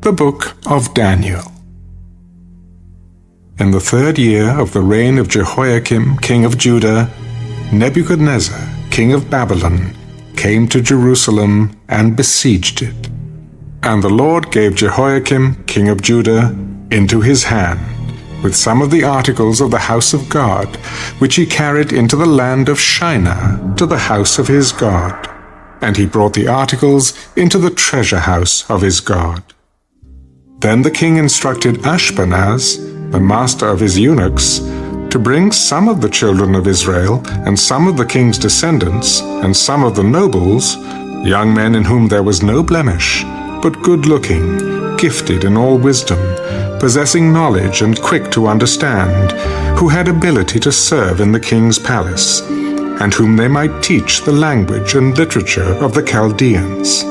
The Book of Daniel. In the 3rd year of the reign of Jehoiakim, king of Judah, Nebuchadnezzar, king of Babylon, came to Jerusalem and besieged it. And the Lord gave Jehoiakim, king of Judah, into his hand, with some of the articles of the house of God, which he carried into the land of Shinar, to the house of his God. And he brought the articles into the treasure house of his God. Then the king instructed Ashpenaz, the master of his eunuchs, to bring some of the children of Israel, and some of the king's descendants, and some of the nobles, young men in whom there was no blemish, but good-looking, gifted in all wisdom, possessing knowledge and quick to understand, who had ability to serve in the king's palace, and whom they might teach the language and literature of the Chaldeans.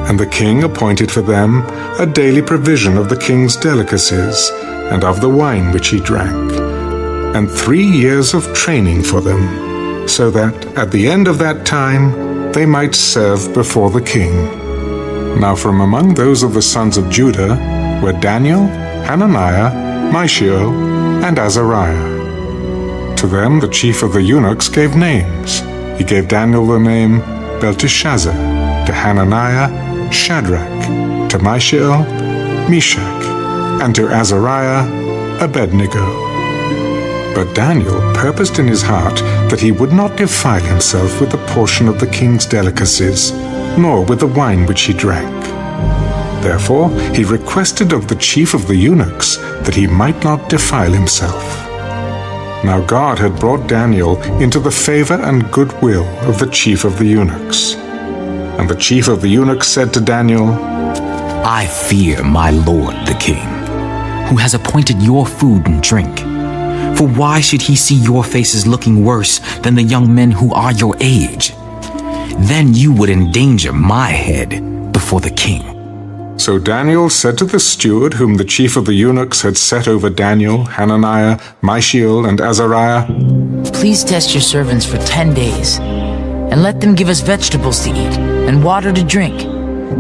And the king appointed for them a daily provision of the king's delicacies, and of the wine which he drank, and 3 years of training for them, so that at the end of that time they might serve before the king. Now from among those of the sons of Judah were Daniel, Hananiah, Mishael, and Azariah. To them the chief of the eunuchs gave names. He gave Daniel the name Belteshazzar, to Hananiah, Shadrach, to Mishael, Meshach, and to Azariah, Abednego. But Daniel purposed in his heart that he would not defile himself with a portion of the king's delicacies, nor with the wine which he drank. Therefore he requested of the chief of the eunuchs that he might not defile himself. Now God had brought Daniel into the favor and goodwill of the chief of the eunuchs. And the chief of the eunuchs said to Daniel, I fear my lord the king, who has appointed your food and drink. For why should he see your faces looking worse than the young men who are your age? Then you would endanger my head before the king. So Daniel said to the steward whom the chief of the eunuchs had set over Daniel, Hananiah, Mishael, and Azariah, Please test your servants for 10 days, and let them give us vegetables to eat and water to drink.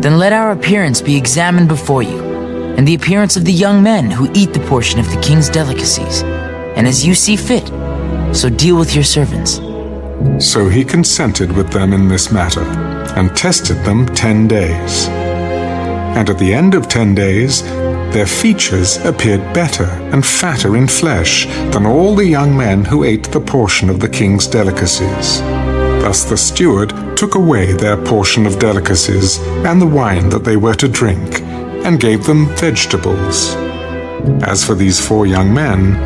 Then let our appearance be examined before you, and the appearance of the young men who eat the portion of the king's delicacies. And as you see fit, so deal with your servants. So he consented with them in this matter, and tested them 10 days. And at the end of 10 days, their features appeared better and fatter in flesh than all the young men who ate the portion of the king's delicacies. Thus the steward took away their portion of delicacies and the wine that they were to drink, and gave them vegetables. As for these 4 young men,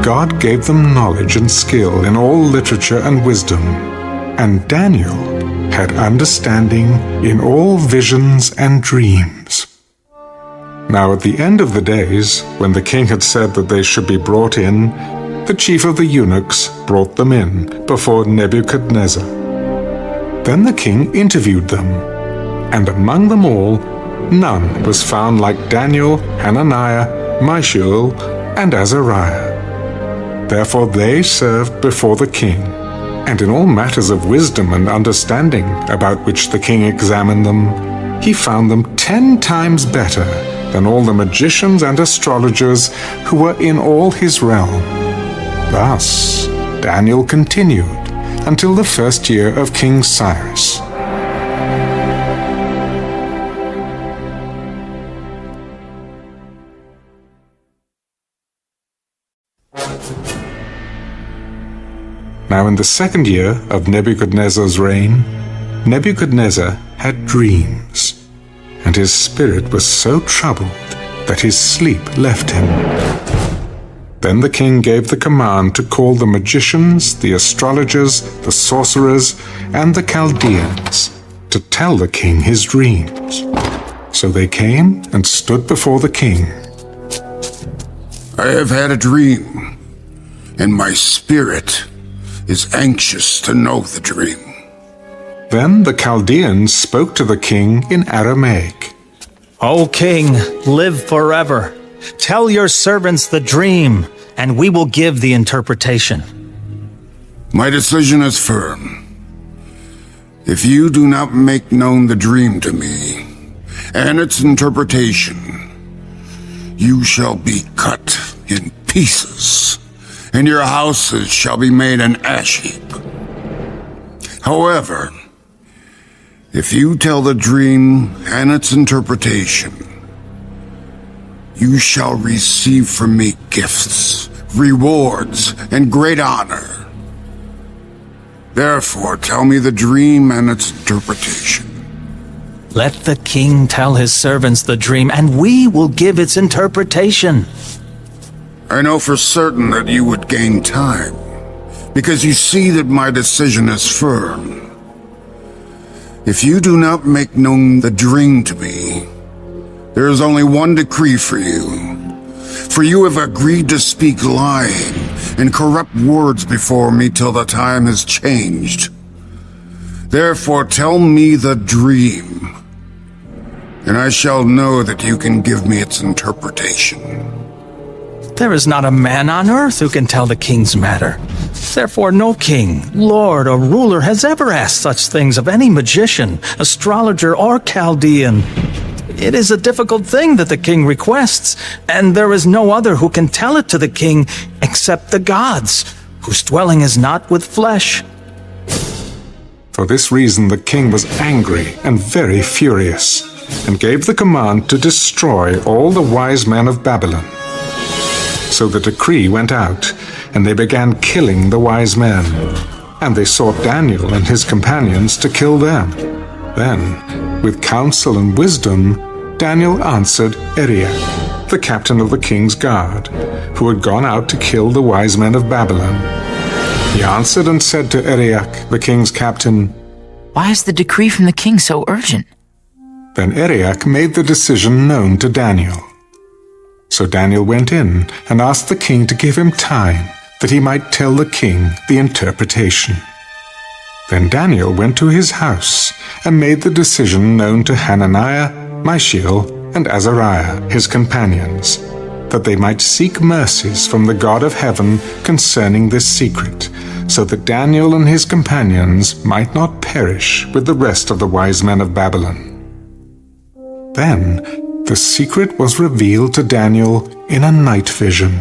God gave them knowledge and skill in all literature and wisdom, and Daniel had understanding in all visions and dreams. Now at the end of the days, when the king had said that they should be brought in, the chief of the eunuchs brought them in before Nebuchadnezzar. Then the king interviewed them, and among them all none was found like Daniel, Hananiah, Mishael, and Azariah. Therefore they served before the king, and in all matters of wisdom and understanding about which the king examined them, he found them 10 times better than all the magicians and astrologers who were in all his realm. Thus Daniel continued until the 1st year of King Cyrus. Now in the 2nd year of Nebuchadnezzar's reign, Nebuchadnezzar had dreams, and his spirit was so troubled that his sleep left him. Then the king gave the command to call the magicians, the astrologers, the sorcerers, and the Chaldeans to tell the king his dreams. So they came and stood before the king. I have had a dream, and my spirit is anxious to know the dream. Then the Chaldeans spoke to the king in Aramaic. O king, live forever. Tell your servants the dream, and we will give the interpretation. My decision is firm. If you do not make known the dream to me and its interpretation, you shall be cut in pieces, and your houses shall be made an ash heap. However, if you tell the dream and its interpretation, you shall receive from me gifts, rewards, and great honor. Therefore, tell me the dream and its interpretation. Let the king tell his servants the dream, and we will give its interpretation. I know for certain that you would gain time, because you see that my decision is firm. If you do not make known the dream to me, there is only one decree for you. For you have agreed to speak lying and corrupt words before me till the time has changed. Therefore tell me the dream, and I shall know that you can give me its interpretation. There is not a man on earth who can tell the king's matter. Therefore no king, lord, or ruler has ever asked such things of any magician, astrologer, or Chaldean. It is a difficult thing that the king requests, and there is no other who can tell it to the king except the gods, whose dwelling is not with flesh. For this reason the king was angry and very furious, and gave the command to destroy all the wise men of Babylon. So the decree went out, and they began killing the wise men. And they sought Daniel and his companions to kill them. Then, with counsel and wisdom, Daniel answered Arioch, the captain of the king's guard, who had gone out to kill the wise men of Babylon. He answered and said to Arioch, the king's captain, Why is the decree from the king so urgent? Then Arioch made the decision known to Daniel. So Daniel went in and asked the king to give him time, that he might tell the king the interpretation. Then Daniel went to his house and made the decision known to Hananiah, Mishael, and Azariah, his companions, that they might seek mercies from the God of heaven concerning this secret, so that Daniel and his companions might not perish with the rest of the wise men of Babylon. Then the secret was revealed to Daniel in a night vision.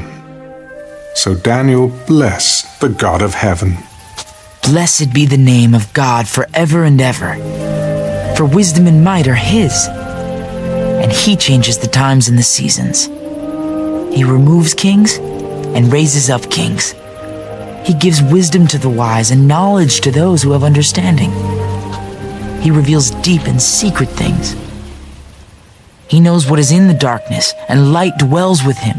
So Daniel blessed the God of heaven. Blessed be the name of God forever and ever. For wisdom and might are his, and he changes the times and the seasons. He removes kings and raises up kings. He gives wisdom to the wise and knowledge to those who have understanding. He reveals deep and secret things. He knows what is in the darkness, and light dwells with him.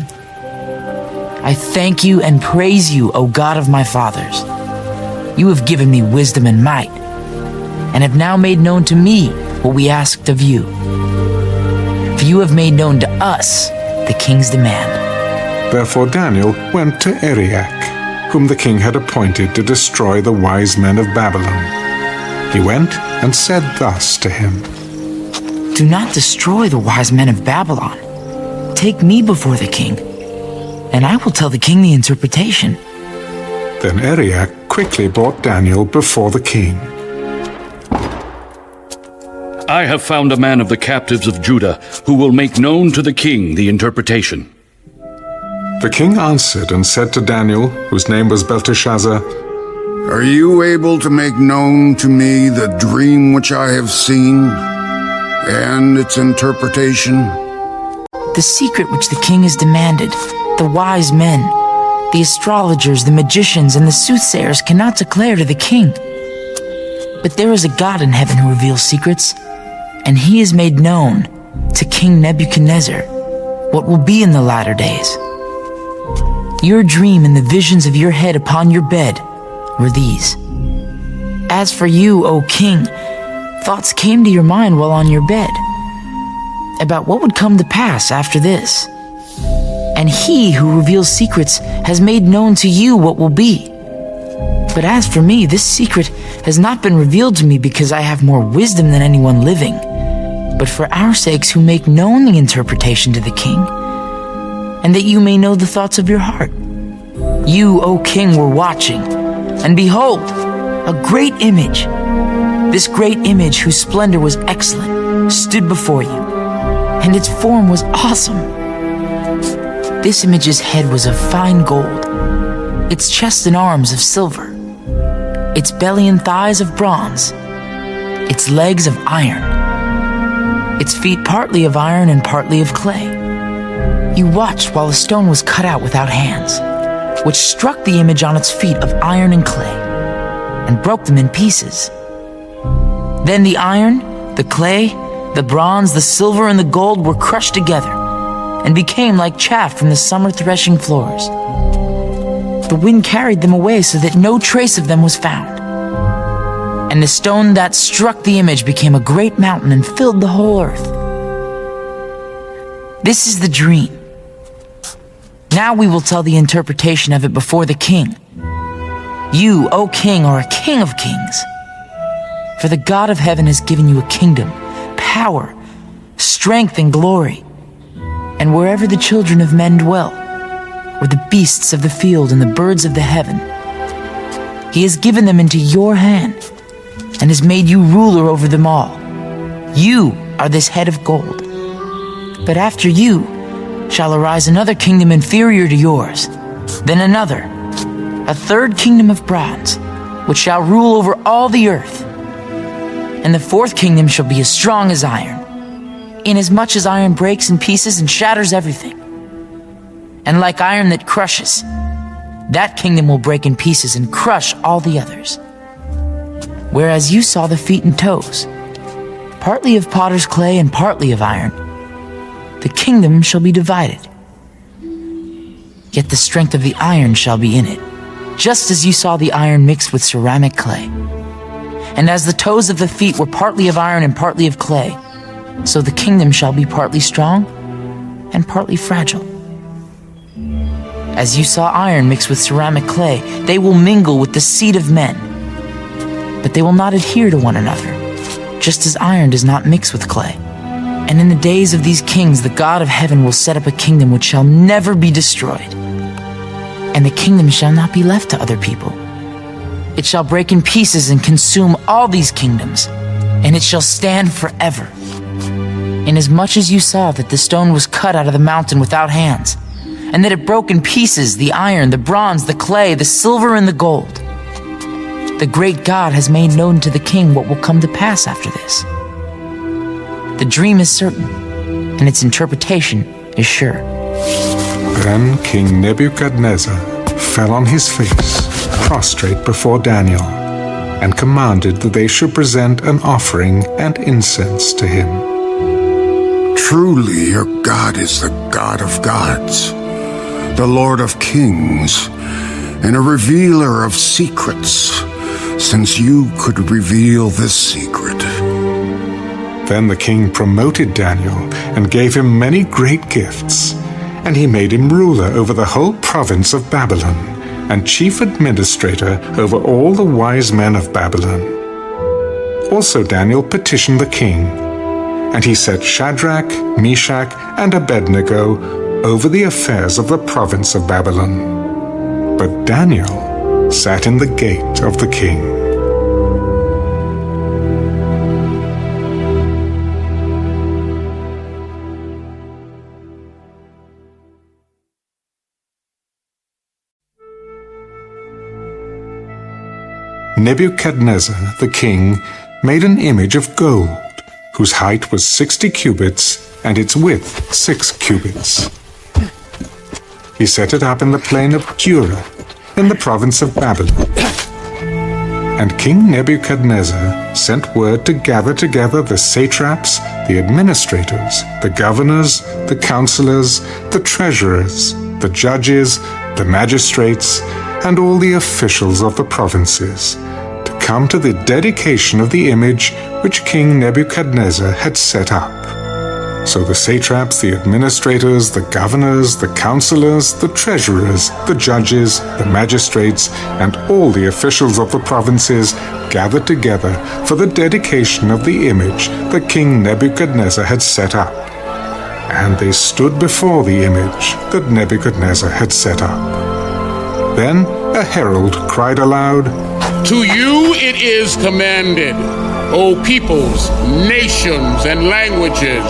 I thank you and praise you, O God of my fathers. You have given me wisdom and might, and have now made known to me what we asked of you. For you have made known to us the king's demand. Therefore Daniel went to Arioch, whom the king had appointed to destroy the wise men of Babylon. He went and said thus to him, Do not destroy the wise men of Babylon. Take me before the king, and I will tell the king the interpretation. Then Arioch quickly brought Daniel before the king. I have found a man of the captives of Judah who will make known to the king the interpretation. The king answered and said to Daniel, whose name was Belteshazzar, Are you able to make known to me the dream which I have seen and its interpretation? The secret which the king has demanded, the wise men, the astrologers, the magicians, and the soothsayers cannot declare to the king. But there is a God in heaven who reveals secrets, and he has made known to King Nebuchadnezzar what will be in the latter days. Your dream and the visions of your head upon your bed were these. As for you, O king, thoughts came to your mind while on your bed about what would come to pass after this. And he who reveals secrets has made known to you what will be. But as for me, this secret has not been revealed to me because I have more wisdom than anyone living, but for our sakes who make known the interpretation to the king, and that you may know the thoughts of your heart. You, O king, were watching, and behold, a great image. This great image, whose splendor was excellent, stood before you, and its form was awesome. This image's head was of fine gold, its chest and arms of silver, its belly and thighs of bronze, its legs of iron, its feet partly of iron and partly of clay. You watched while the stone was cut out without hands, which struck the image on its feet of iron and clay, and broke them in pieces. Then the iron, the clay, the bronze, the silver, and the gold were crushed together, and became like chaff from the summer threshing floors. The wind carried them away so that no trace of them was found. And the stone that struck the image became a great mountain and filled the whole earth. This is the dream. Now we will tell the interpretation of it before the king. You, O king, are a king of kings. For the God of heaven has given you a kingdom, power, strength, and glory. And wherever the children of men dwell, or the beasts of the field and the birds of the heaven, he has given them into your hand, and has made you ruler over them all. You are this head of gold. But after you shall arise another kingdom inferior to yours, then another, a third kingdom of bronze, which shall rule over all the earth. And the fourth kingdom shall be as strong as iron, inasmuch as iron breaks in pieces and shatters everything. And like iron that crushes, that kingdom will break in pieces and crush all the others. Whereas you saw the feet and toes, partly of potter's clay and partly of iron, the kingdom shall be divided. Yet the strength of the iron shall be in it, just as you saw the iron mixed with ceramic clay. And as the toes of the feet were partly of iron and partly of clay, so the kingdom shall be partly strong and partly fragile. As you saw iron mixed with ceramic clay, they will mingle with the seed of men, but they will not adhere to one another, just as iron does not mix with clay. And in the days of these kings, the God of heaven will set up a kingdom which shall never be destroyed. And the kingdom shall not be left to other people. It shall break in pieces and consume all these kingdoms, and it shall stand forever. Inasmuch as you saw that the stone was cut out of the mountain without hands, and that it broke in pieces the iron, the bronze, the clay, the silver, and the gold, the great God has made known to the king what will come to pass after this. The dream is certain, and its interpretation is sure. Then King Nebuchadnezzar fell on his face, prostrate before Daniel, and commanded that they should present an offering and incense to him. Truly your God is the God of gods, the Lord of kings, and a revealer of secrets, since you could reveal this secret. Then the king promoted Daniel and gave him many great gifts, and he made him ruler over the whole province of Babylon, and chief administrator over all the wise men of Babylon. Also Daniel petitioned the king, and he set Shadrach, Meshach, and Abednego over the affairs of the province of Babylon. But Daniel sat in the gate of the king. Nebuchadnezzar the king made an image of gold, whose height was 60 cubits and its width 6 cubits. He set it up in the plain of Dura, in the province of Babylon. And King Nebuchadnezzar sent word to gather together the satraps, the administrators, the governors, the counselors, the treasurers, the judges, the magistrates, and all the officials of the provinces, to come to the dedication of the image which King Nebuchadnezzar had set up. So the satraps, the administrators, the governors, the counselors, the treasurers, the judges, the magistrates, and all the officials of the provinces gathered together for the dedication of the image that King Nebuchadnezzar had set up. And they stood before the image that Nebuchadnezzar had set up. Then a herald cried aloud, To you it is commanded, O peoples, nations, and languages,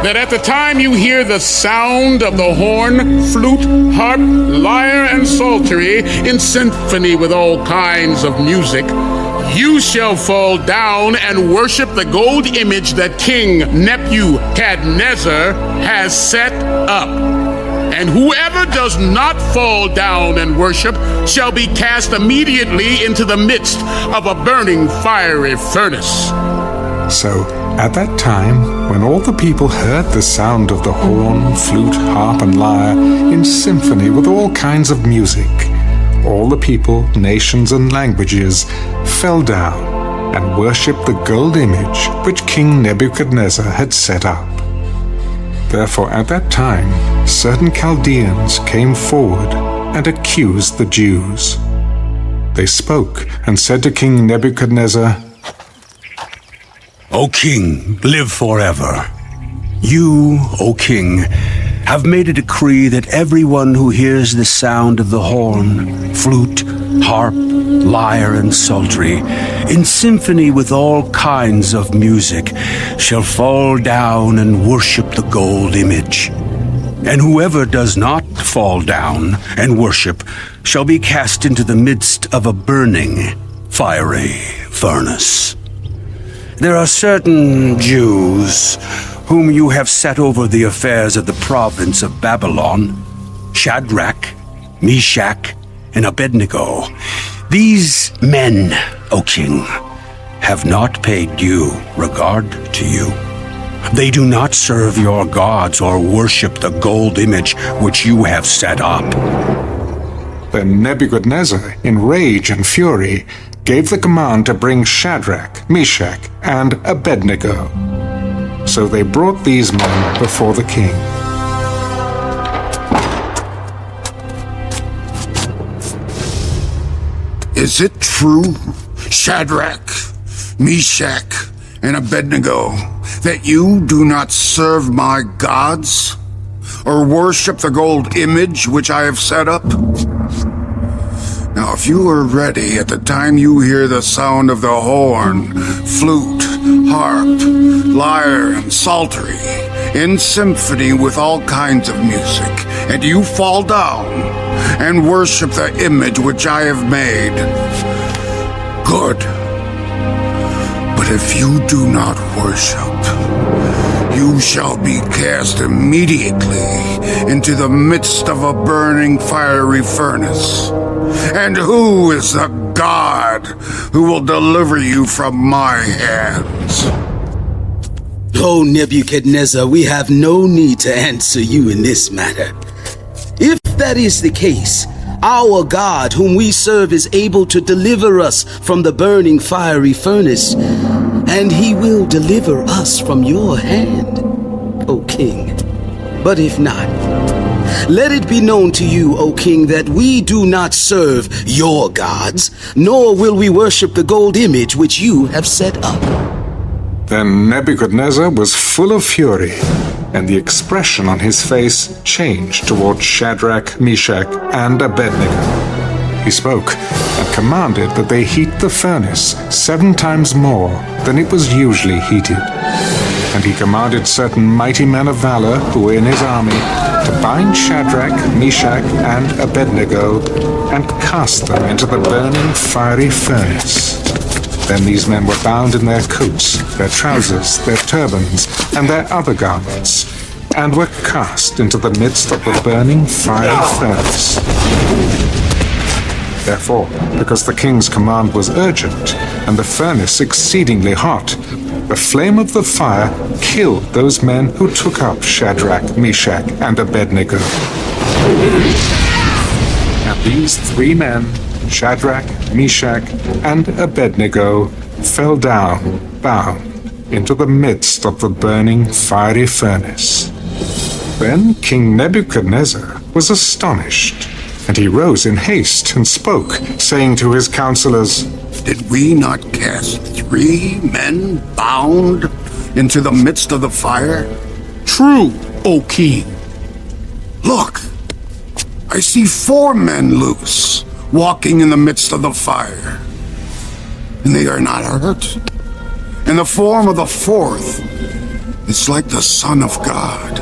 that at the time you hear the sound of the horn, flute, harp, lyre, and psaltery in symphony with all kinds of music, you shall fall down and worship the gold image that King Nebuchadnezzar has set up. And whoever does not fall down and worship shall be cast immediately into the midst of a burning fiery furnace. So, at that time, when all the people heard the sound of the horn, flute, harp, and lyre in symphony with all kinds of music, all the people, nations, and languages fell down and worshipped the gold image which King Nebuchadnezzar had set up. Therefore, at that time, certain Chaldeans came forward and accused the Jews. They spoke and said to King Nebuchadnezzar, O king, live forever. You, O king, have made a decree that everyone who hears the sound of the horn, flute, harp, lyre, and psaltery, in symphony with all kinds of music, shall fall down and worship the gold image. And whoever does not fall down and worship shall be cast into the midst of a burning, fiery furnace. There are certain Jews whom you have set over the affairs of the province of Babylon, Shadrach, Meshach, and Abednego. These men, O king, have not paid due regard to you. They do not serve your gods or worship the gold image which you have set up. Then Nebuchadnezzar, in rage and fury, gave the command to bring Shadrach, Meshach, and Abednego. So they brought these men before the king. Is it true, Shadrach, Meshach, and Abednego, that you do not serve my gods, or worship the gold image which I have set up? Now, if you are ready at the time you hear the sound of the horn, flute, harp, lyre, and psaltery, in symphony with all kinds of music, and you fall down and worship the image which I have made, good. But if you do not worship, you shall be cast immediately into the midst of a burning fiery furnace. And who is the God who will deliver you from my hands? O Nebuchadnezzar, we have no need to answer you in this matter. If that is the case, our God whom we serve is able to deliver us from the burning fiery furnace, and he will deliver us from your hand, O king. But if not, let it be known to you, O king, that we do not serve your gods, nor will we worship the gold image which you have set up. Then Nebuchadnezzar was full of fury, and the expression on his face changed toward Shadrach, Meshach, and Abednego. He spoke and commanded that they heat the furnace 7 times more than it was usually heated. And he commanded certain mighty men of valor who were in his army to bind Shadrach, Meshach, and Abednego and cast them into the burning fiery furnace. Then these men were bound in their coats, their trousers, their turbans, and their other garments, and were cast into the midst of the burning fiery furnace. Therefore, because the king's command was urgent, and the furnace exceedingly hot, the flame of the fire killed those men who took up Shadrach, Meshach, and Abednego. And these 3 men, Shadrach, Meshach, and Abednego, fell down, bound, into the midst of the burning fiery furnace. Then King Nebuchadnezzar was astonished, and he rose in haste and spoke, saying to his counselors, Did we not cast 3 men bound into the midst of the fire? True, O king. Look, I see 4 men loose, walking in the midst of the fire, and they are not hurt. and the form of the fourth is like the Son of God.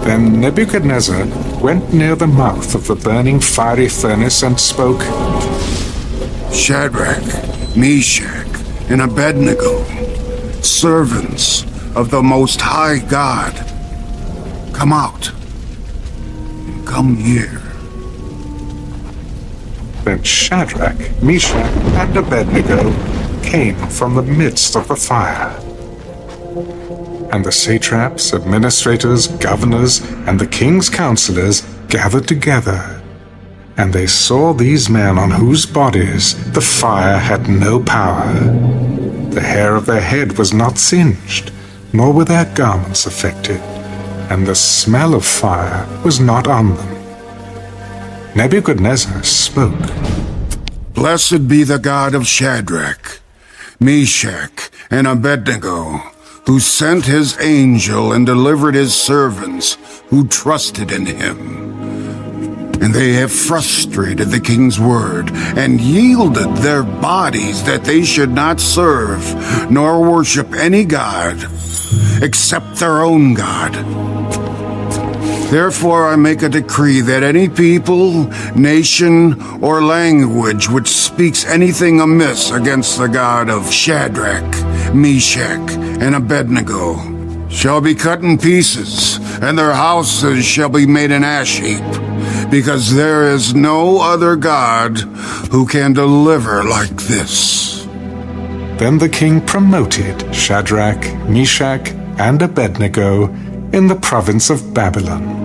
Then Nebuchadnezzar went near the mouth of the burning fiery furnace and spoke, Shadrach, Meshach, and Abednego, servants of the Most High God, come out and come here. Then Shadrach, Meshach, and Abednego came from the midst of the fire. And the satraps, administrators, governors, and the king's counselors gathered together. And they saw these men on whose bodies the fire had no power. The hair of their head was not singed, nor were their garments affected, and the smell of fire was not on them. Nebuchadnezzar spoke. Blessed be the God of Shadrach, Meshach, and Abednego, who sent his angel and delivered his servants who trusted in him. And they have frustrated the king's word and yielded their bodies that they should not serve nor worship any god except their own God. Therefore I make a decree that any people, nation, or language which speaks anything amiss against the God of Shadrach, Meshach, and Abednego shall be cut in pieces, and their houses shall be made an ash heap, because there is no other God who can deliver like this. Then the king promoted Shadrach, Meshach, and Abednego in the province of Babylon.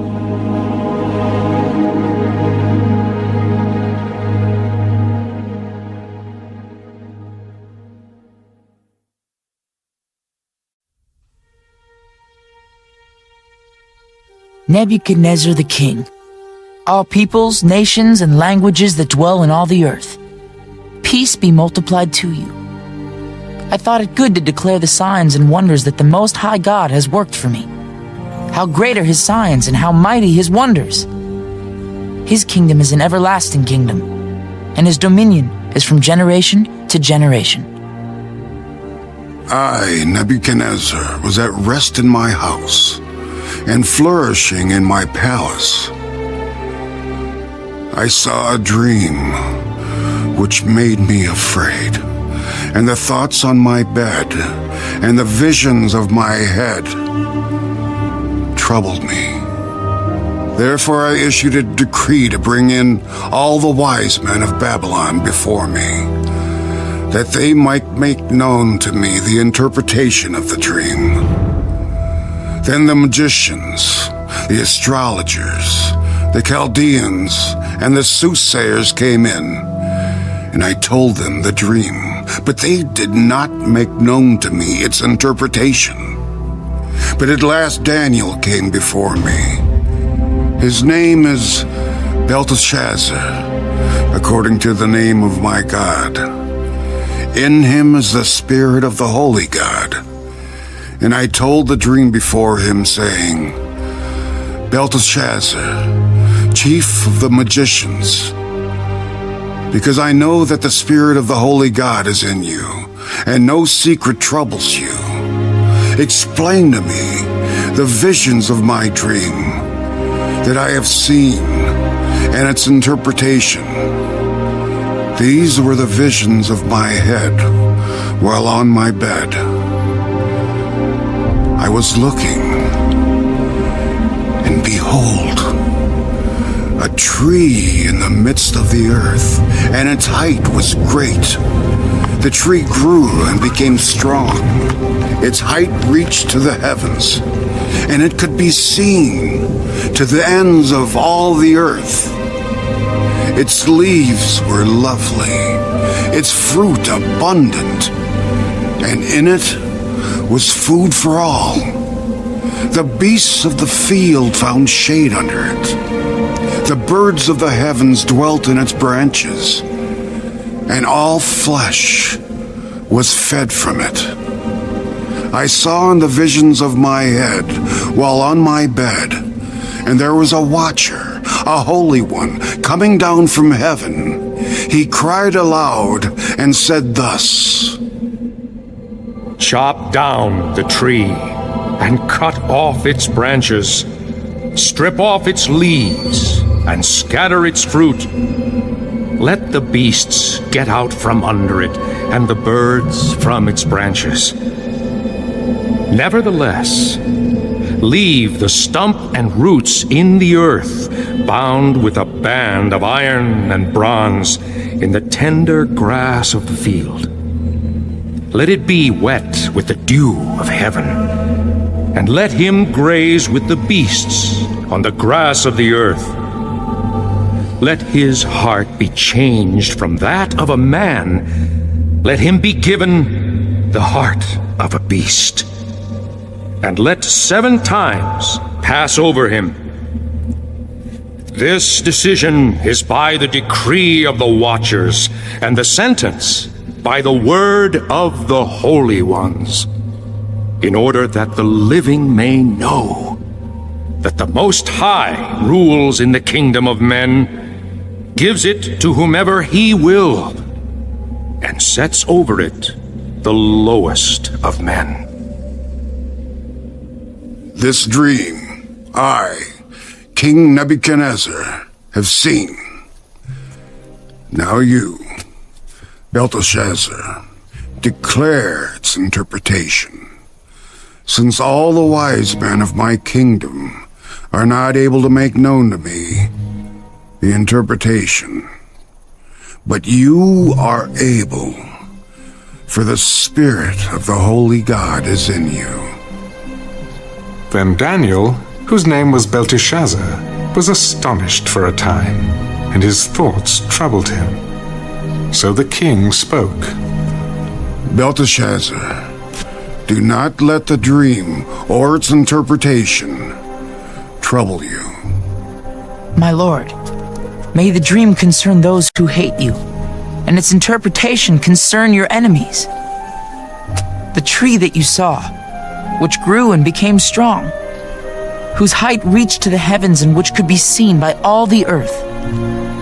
Nebuchadnezzar the king, all peoples, nations, and languages that dwell in all the earth, peace be multiplied to you. I thought it good to declare the signs and wonders that the Most High God has worked for me. How great are his signs and how mighty his wonders! His kingdom is an everlasting kingdom, and his dominion is from generation to generation. I, Nebuchadnezzar, was at rest in my house and flourishing in my palace. I saw a dream which made me afraid, and the thoughts on my bed and the visions of my head troubled me. Therefore I issued a decree to bring in all the wise men of Babylon before me, that they might make known to me the interpretation of the dream. Then the magicians, the astrologers, the Chaldeans, and the soothsayers came in, and I told them the dream, but they did not make known to me its interpretation. But at last Daniel came before me. His name is Belteshazzar, according to the name of my God. In him is the spirit of the holy God. And I told the dream before him, saying, Belteshazzar, chief of the magicians, because I know that the spirit of the holy God is in you, and no secret troubles you. Explain to me the visions of my dream that I have seen and its interpretation. These were the visions of my head while on my bed. I was looking, and behold, a tree in the midst of the earth, and its height was great. The tree grew and became strong. Its height reached to the heavens, and it could be seen to the ends of all the earth. Its leaves were lovely, its fruit abundant, and in it was food for all. The beasts of the field found shade under it. The birds of the heavens dwelt in its branches, and all flesh was fed from it. I saw in the visions of my head while on my bed, and there was a watcher, a holy one, coming down from heaven. He cried aloud and said thus, Chop down the tree and cut off its branches. Strip off its leaves and scatter its fruit. Let the beasts get out from under it and the birds from its branches. Nevertheless, leave the stump and roots in the earth, bound with a band of iron and bronze in the tender grass of the field. Let it be wet with the dew of heaven, and let him graze with the beasts on the grass of the earth. Let his heart be changed from that of a man. Let him be given the heart of a beast. And let 7 times pass over him. This decision is by the decree of the watchers, and the sentence by the word of the holy ones, in order that the living may know that the Most High rules in the kingdom of men, gives it to whomever he will, and sets over it the lowest of men. This dream, I, King Nebuchadnezzar, have seen. Now you, Belteshazzar, declare its interpretation, since all the wise men of my kingdom are not able to make known to me the interpretation. But you are able, for the Spirit of the Holy God is in you. Then Daniel, whose name was Belteshazzar, was astonished for a time, and his thoughts troubled him. So the king spoke. Belteshazzar, do not let the dream or its interpretation trouble you. My lord, may the dream concern those who hate you, and its interpretation concern your enemies. The tree that you saw, which grew and became strong, whose height reached to the heavens and which could be seen by all the earth,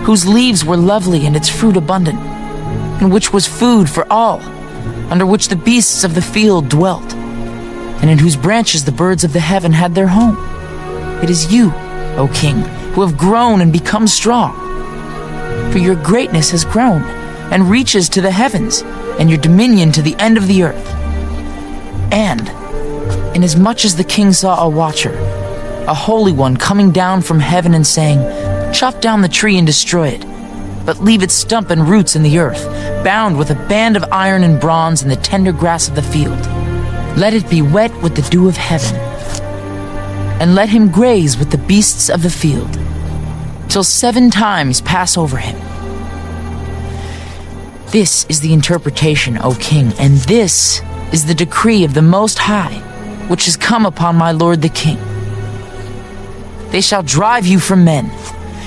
whose leaves were lovely and its fruit abundant, and which was food for all, under which the beasts of the field dwelt, and in whose branches the birds of the heaven had their home. It is you, O king, who have grown and become strong. For your greatness has grown and reaches to the heavens, and your dominion to the end of the earth. And inasmuch as the king saw a watcher, a holy one, coming down from heaven and saying, "Chop down the tree and destroy it, but leave its stump and roots in the earth, bound with a band of iron and bronze in the tender grass of the field. Let it be wet with the dew of heaven, and let him graze with the beasts of the field, till 7 times pass over him." This is the interpretation, O king, and this is the decree of the Most High, which has come upon my lord the king. They shall drive you from men.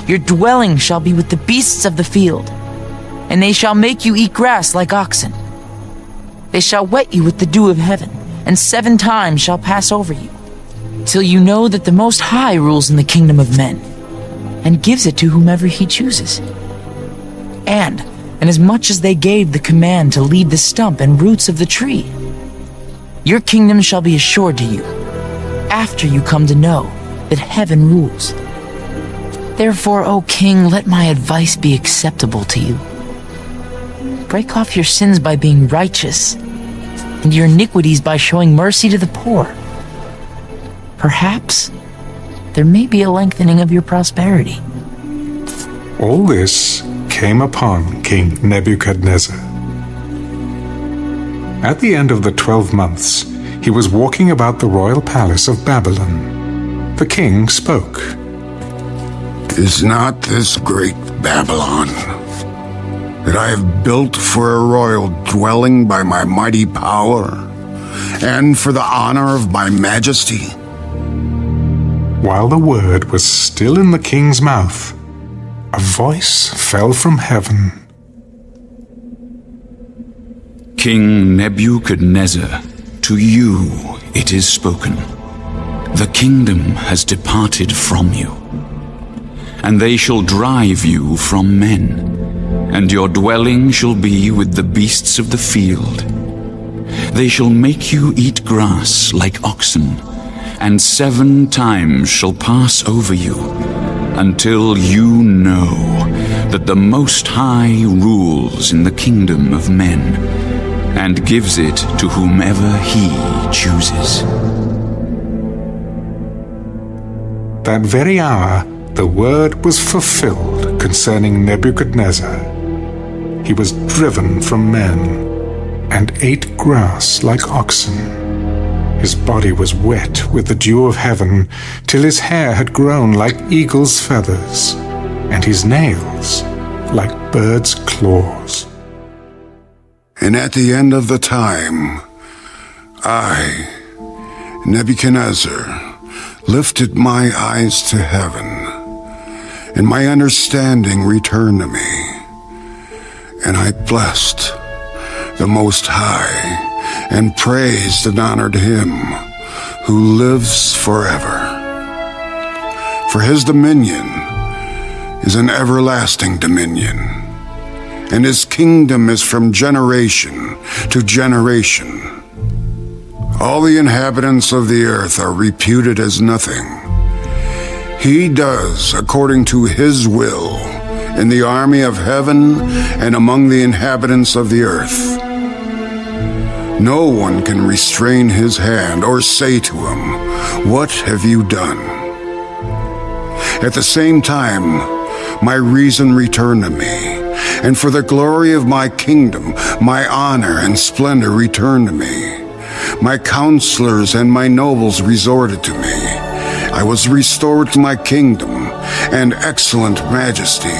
Your dwelling shall be with the beasts of the field, and they shall make you eat grass like oxen. They shall wet you with the dew of heaven, and 7 times shall pass over you, till you know that the Most High rules in the kingdom of men, and gives it to whomever he chooses. And inasmuch as they gave the command to leave the stump and roots of the tree, your kingdom shall be assured to you, after you come to know that heaven rules. Therefore, O king, let my advice be acceptable to you. Break off your sins by being righteous, and your iniquities by showing mercy to the poor. Perhaps there may be a lengthening of your prosperity. All this came upon King Nebuchadnezzar. At the end of the 12 months, he was walking about the royal palace of Babylon. The king spoke. Is not this great Babylon, that I have built for a royal dwelling by my mighty power, and for the honor of my majesty? While the word was still in the king's mouth, a voice fell from heaven. King Nebuchadnezzar, to you it is spoken. The kingdom has departed from you, and they shall drive you from men, and your dwelling shall be with the beasts of the field. They shall make you eat grass like oxen, and 7 times shall pass over you, until you know that the Most High rules in the kingdom of men, and gives it to whomever he chooses. That very hour the word was fulfilled concerning Nebuchadnezzar. He was driven from men, and ate grass like oxen. His body was wet with the dew of heaven, till his hair had grown like eagle's feathers, and his nails like birds' claws. And at the end of the time, I, Nebuchadnezzar, lifted my eyes to heaven, and my understanding returned to me, and I blessed the Most High, and praised and honored him who lives forever. For his dominion is an everlasting dominion, and his kingdom is from generation to generation. All the inhabitants of the earth are reputed as nothing. He does according to his will in the army of heaven and among the inhabitants of the earth. No one can restrain his hand or say to him, "What have you done?" At the same time, my reason returned to me, and for the glory of my kingdom, my honor and splendor returned to me. My counselors and my nobles resorted to me. I was restored to my kingdom, and excellent majesty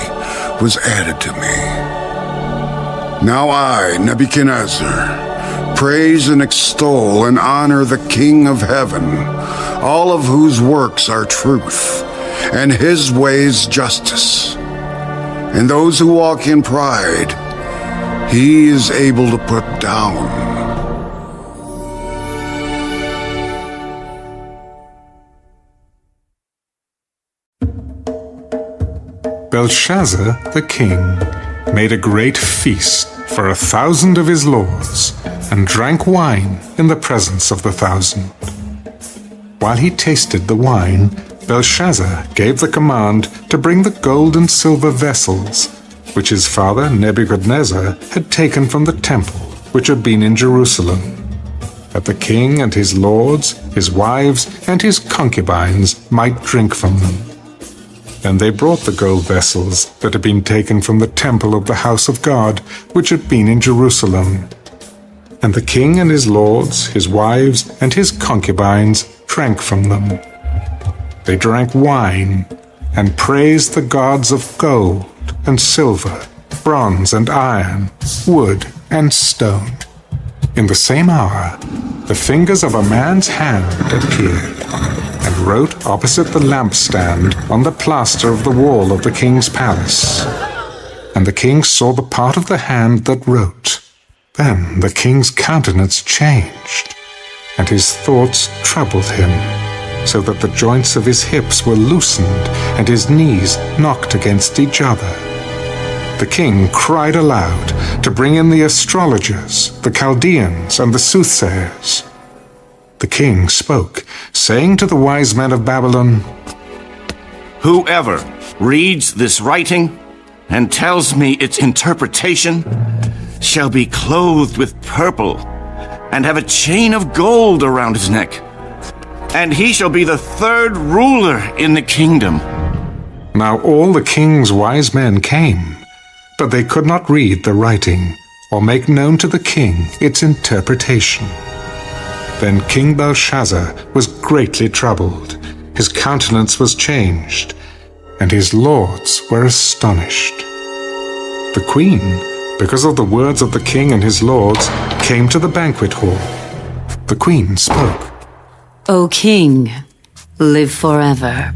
was added to me. Now I, Nebuchadnezzar, praise and extol and honor the King of heaven, all of whose works are truth, and his ways justice. And those who walk in pride, he is able to put down. Belshazzar the king made a great feast for 1,000 of his lords, and drank wine in the presence of the 1,000. While he tasted the wine, Belshazzar gave the command to bring the gold and silver vessels, which his father Nebuchadnezzar had taken from the temple which had been in Jerusalem, that the king and his lords, his wives, and his concubines might drink from them. Then they brought the gold vessels that had been taken from the temple of the house of God, which had been in Jerusalem. And the king and his lords, his wives, and his concubines drank from them. They drank wine, and praised the gods of gold and silver, bronze and iron, wood and stone. In the same hour, the fingers of a man's hand appeared, and wrote opposite the lampstand on the plaster of the wall of the king's palace. And the king saw the part of the hand that wrote. Then the king's countenance changed, and his thoughts troubled him, so that the joints of his hips were loosened, and his knees knocked against each other. The king cried aloud to bring in the astrologers, the Chaldeans, and the soothsayers. The king spoke, saying to the wise men of Babylon, "Whoever reads this writing and tells me its interpretation shall be clothed with purple and have a chain of gold around his neck, and he shall be the 3rd ruler in the kingdom." Now all the king's wise men came, but they could not read the writing or make known to the king its interpretation. Then King Belshazzar was greatly troubled, his countenance was changed, and his lords were astonished. The queen, because of the words of the king and his lords, came to the banquet hall. The queen spoke. O king, live forever.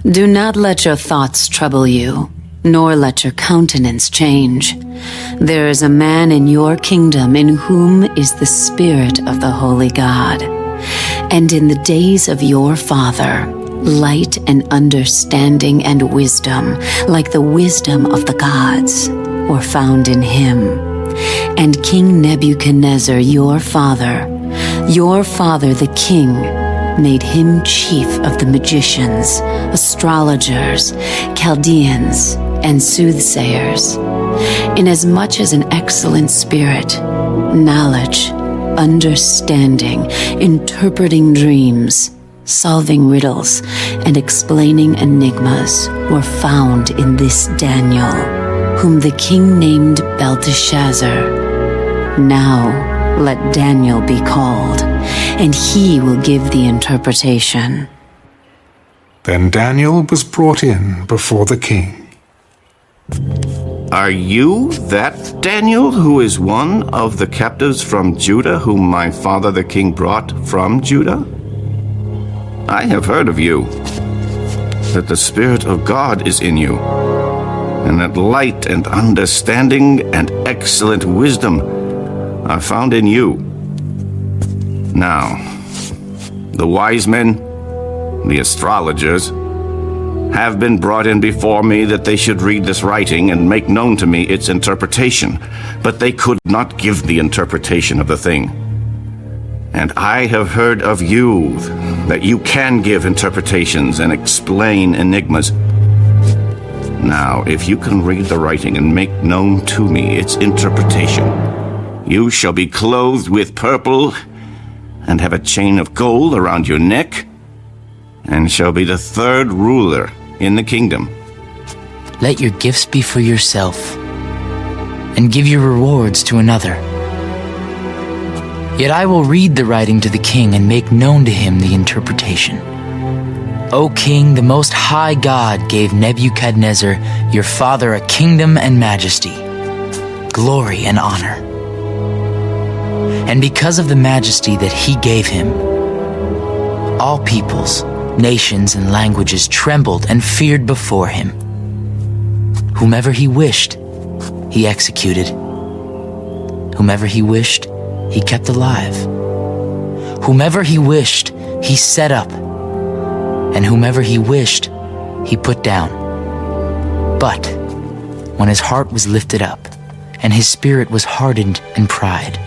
Do not let your thoughts trouble you, nor let your countenance change. There is a man in your kingdom in whom is the Spirit of the Holy God. And in the days of your father, light and understanding and wisdom, like the wisdom of the gods, were found in him. And King Nebuchadnezzar, your father the king, made him chief of the magicians, astrologers, Chaldeans, and soothsayers, inasmuch as an excellent spirit, knowledge, understanding, interpreting dreams, solving riddles, and explaining enigmas were found in this Daniel, whom the king named Belteshazzar. Now let Daniel be called, and he will give the interpretation. Then Daniel was brought in before the king. Are you that Daniel who is one of the captives from Judah whom my father the king brought from Judah? I have heard of you, that the Spirit of God is in you, and that light and understanding and excellent wisdom are found in you. Now, the wise men, the astrologers, have been brought in before me that they should read this writing and make known to me its interpretation, but they could not give the interpretation of the thing. And I have heard of you that you can give interpretations and explain enigmas. Now, if you can read the writing and make known to me its interpretation, you shall be clothed with purple and have a chain of gold around your neck, and shall be the third ruler in the kingdom. Let your gifts be for yourself, and give your rewards to another. Yet I will read the writing to the king and make known to him the interpretation. O king, the most high God gave Nebuchadnezzar, your father, a kingdom and majesty, glory and honor. And because of the majesty that he gave him, all peoples, nations, and languages trembled and feared before him. Whomever he wished, he executed. Whomever he wished, he kept alive. Whomever he wished, he set up. And whomever he wished, he put down. But when his heart was lifted up, and his spirit was hardened in pride,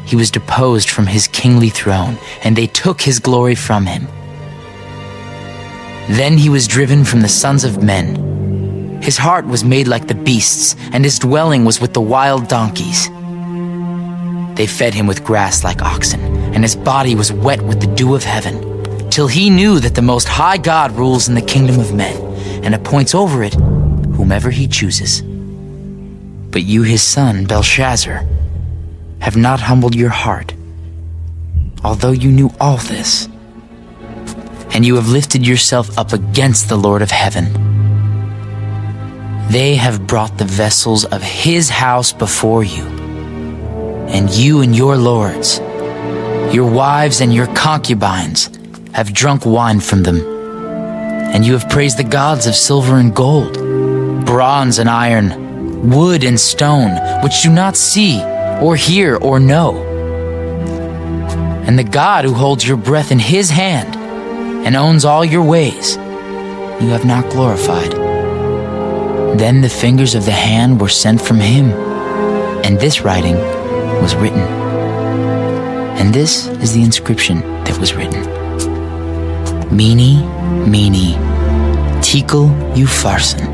he was deposed from his kingly throne, and they took his glory from him. Then he was driven from the sons of men. His heart was made like the beasts, and his dwelling was with the wild donkeys. They fed him with grass like oxen, and his body was wet with the dew of heaven, till he knew that the Most High God rules in the kingdom of men, and appoints over it whomever he chooses. But you, his son, Belshazzar, have not humbled your heart, although you knew all this. And you have lifted yourself up against the Lord of heaven. They have brought the vessels of his house before you, and you and your lords, your wives and your concubines, have drunk wine from them. And you have praised the gods of silver and gold, bronze and iron, wood and stone, which do not see or hear or know. And the God who holds your breath in his hand and owns all your ways, you have not glorified. Then the fingers of the hand were sent from him, and this writing was written. And this is the inscription that was written: Mene, Mene, Tekel Upharsin.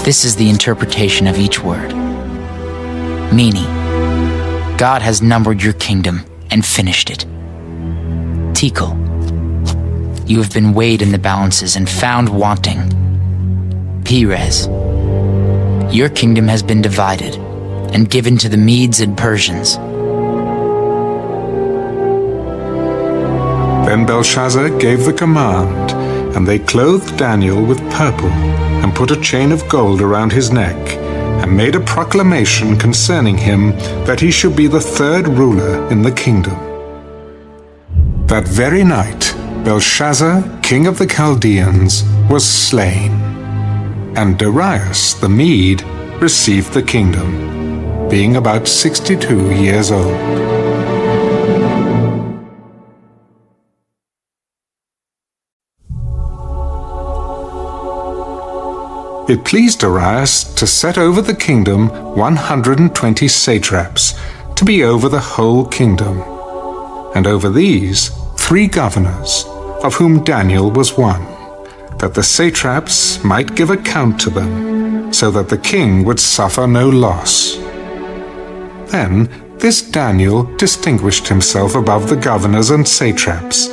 This is the interpretation of each word. Mene, God has numbered your kingdom and finished it. Tekel, you have been weighed in the balances and found wanting. Perez, your kingdom has been divided and given to the Medes and Persians. Then Belshazzar gave the command, and they clothed Daniel with purple, and put a chain of gold around his neck, and made a proclamation concerning him that he should be the third ruler in the kingdom. That very night, Belshazzar, king of the Chaldeans, was slain, and Darius the Mede received the kingdom, being about 62 years old. It pleased Darius to set over the kingdom 120 satraps, to be over the whole kingdom, and over these 3 governors, of whom Daniel was one, that the satraps might give account to them, so that the king would suffer no loss. Then this Daniel distinguished himself above the governors and satraps,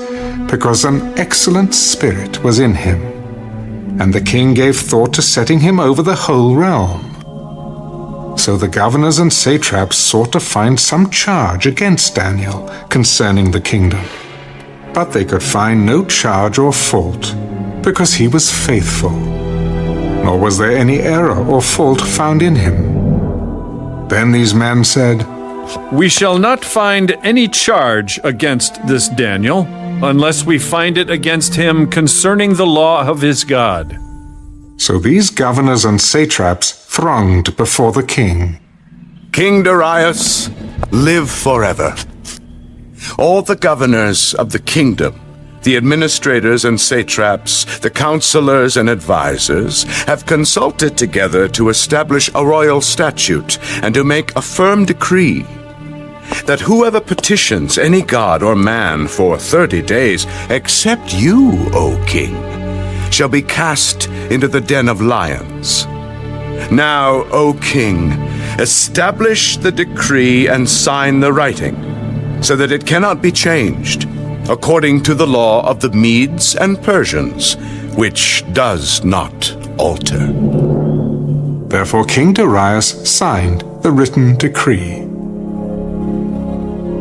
because an excellent spirit was in him, and the king gave thought to setting him over the whole realm. So the governors and satraps sought to find some charge against Daniel concerning the kingdom. But they could find no charge or fault, because he was faithful, nor was there any error or fault found in him. Then these men said, "We shall not find any charge against this Daniel, unless we find it against him concerning the law of his God." So these governors and satraps thronged before the king. King Darius, live forever. All the governors of the kingdom, the administrators and satraps, the counselors and advisers, have consulted together to establish a royal statute and to make a firm decree that whoever petitions any god or man for 30 days, except you, O king, shall be cast into the den of lions. Now, O king, establish the decree and sign the writing, so that it cannot be changed, according to the law of the Medes and Persians, which does not alter. Therefore King Darius signed the written decree.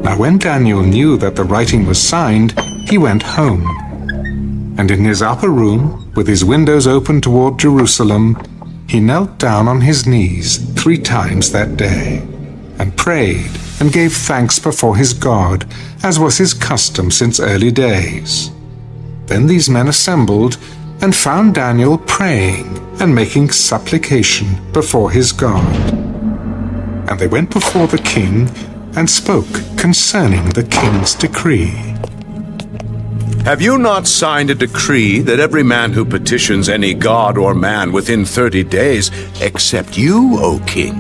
Now when Daniel knew that the writing was signed, he went home. And in his upper room, with his windows open toward Jerusalem, he knelt down on his knees 3 times that day, and prayed and gave thanks before his God, as was his custom since early days. Then these men assembled and found Daniel praying and making supplication before his God. And they went before the king and spoke concerning the king's decree. Have you not signed a decree that every man who petitions any god or man within 30 days, except you, O king,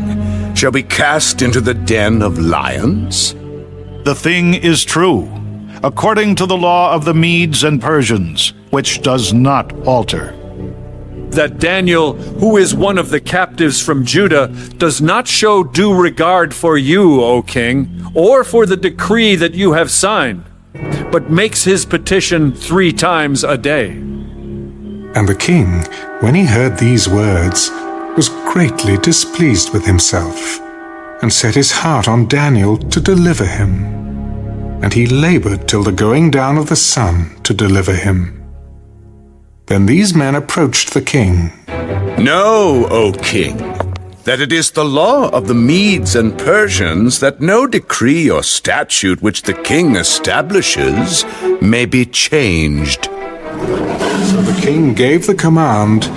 shall be cast into the den of lions? The thing is true, according to the law of the Medes and Persians, which does not alter. That Daniel, who is one of the captives from Judah, does not show due regard for you, O king, or for the decree that you have signed, but makes his petition 3 times a day. And the king, when he heard these words, was greatly displeased with himself, and set his heart on Daniel to deliver him. And he labored till the going down of the sun to deliver him. Then these men approached the king. Know, O king, that it is the law of the Medes and Persians that no decree or statute which the king establishes may be changed. So the king gave the command,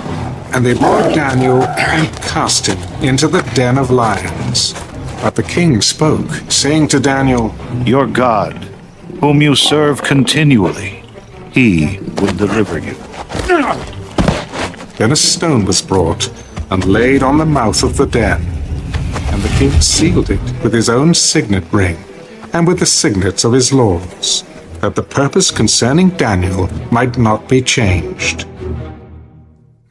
and they brought Daniel and cast him into the den of lions. But the king spoke, saying to Daniel, Your God, whom you serve continually, he will deliver you. Then a stone was brought and laid on the mouth of the den, and the king sealed it with his own signet ring and with the signets of his lords, that the purpose concerning Daniel might not be changed.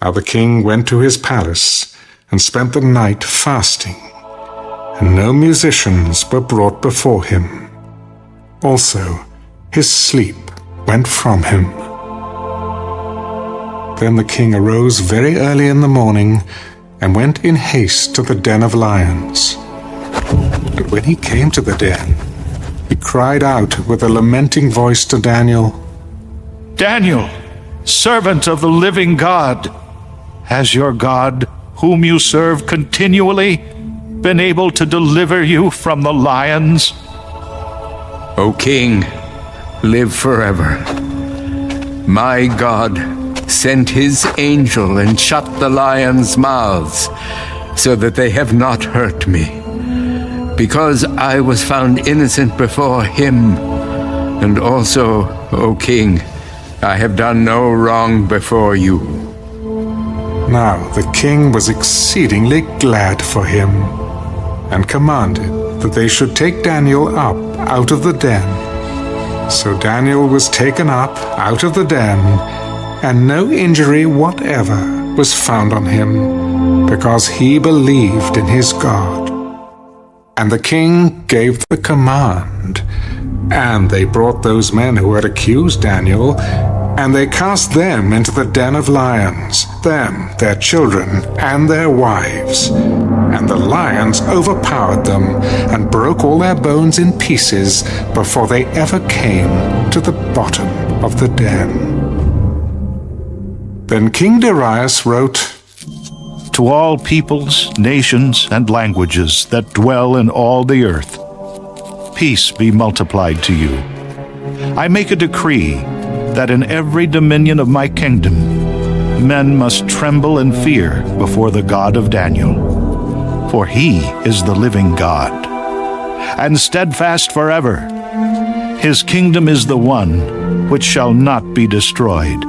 Now the king went to his palace and spent the night fasting, and no musicians were brought before him. Also, his sleep went from him. Then the king arose very early in the morning and went in haste to the den of lions. But when he came to the den, he cried out with a lamenting voice to Daniel, Daniel, servant of the living God, has your God, whom you serve continually, been able to deliver you from the lions? O king, live forever. My God sent his angel and shut the lions' mouths, so that they have not hurt me, because I was found innocent before him. And also, O king, I have done no wrong before you. Now the king was exceedingly glad for him, and commanded that they should take Daniel up out of the den. So Daniel was taken up out of the den, and no injury whatever was found on him, because he believed in his God. And the king gave the command, and they brought those men who had accused Daniel, and they cast them into the den of lions, them, their children, and their wives. And the lions overpowered them, and broke all their bones in pieces, before they ever came to the bottom of the den. Then King Darius wrote, To all peoples, nations, and languages that dwell in all the earth, peace be multiplied to you. I make a decree that in every dominion of my kingdom, men must tremble and fear before the God of Daniel, for he is the living God, and steadfast forever. His kingdom is the one which shall not be destroyed,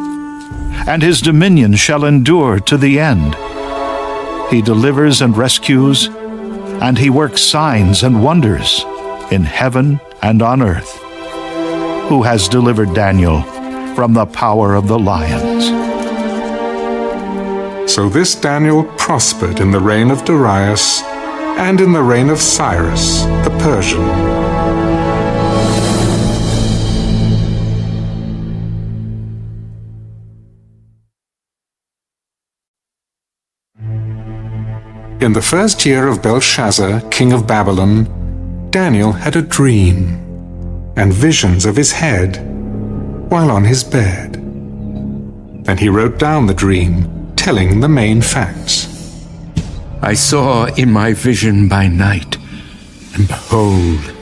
and his dominion shall endure to the end. He delivers and rescues, and he works signs and wonders in heaven and on earth. Who has delivered Daniel from the power of the lions? So this Daniel prospered in the reign of Darius, and in the reign of Cyrus the Persian. In the first year of Belshazzar, king of Babylon, Daniel had a dream, and visions of his head, while on his bed. Then he wrote down the dream, telling the main facts. I saw in my vision by night, and behold,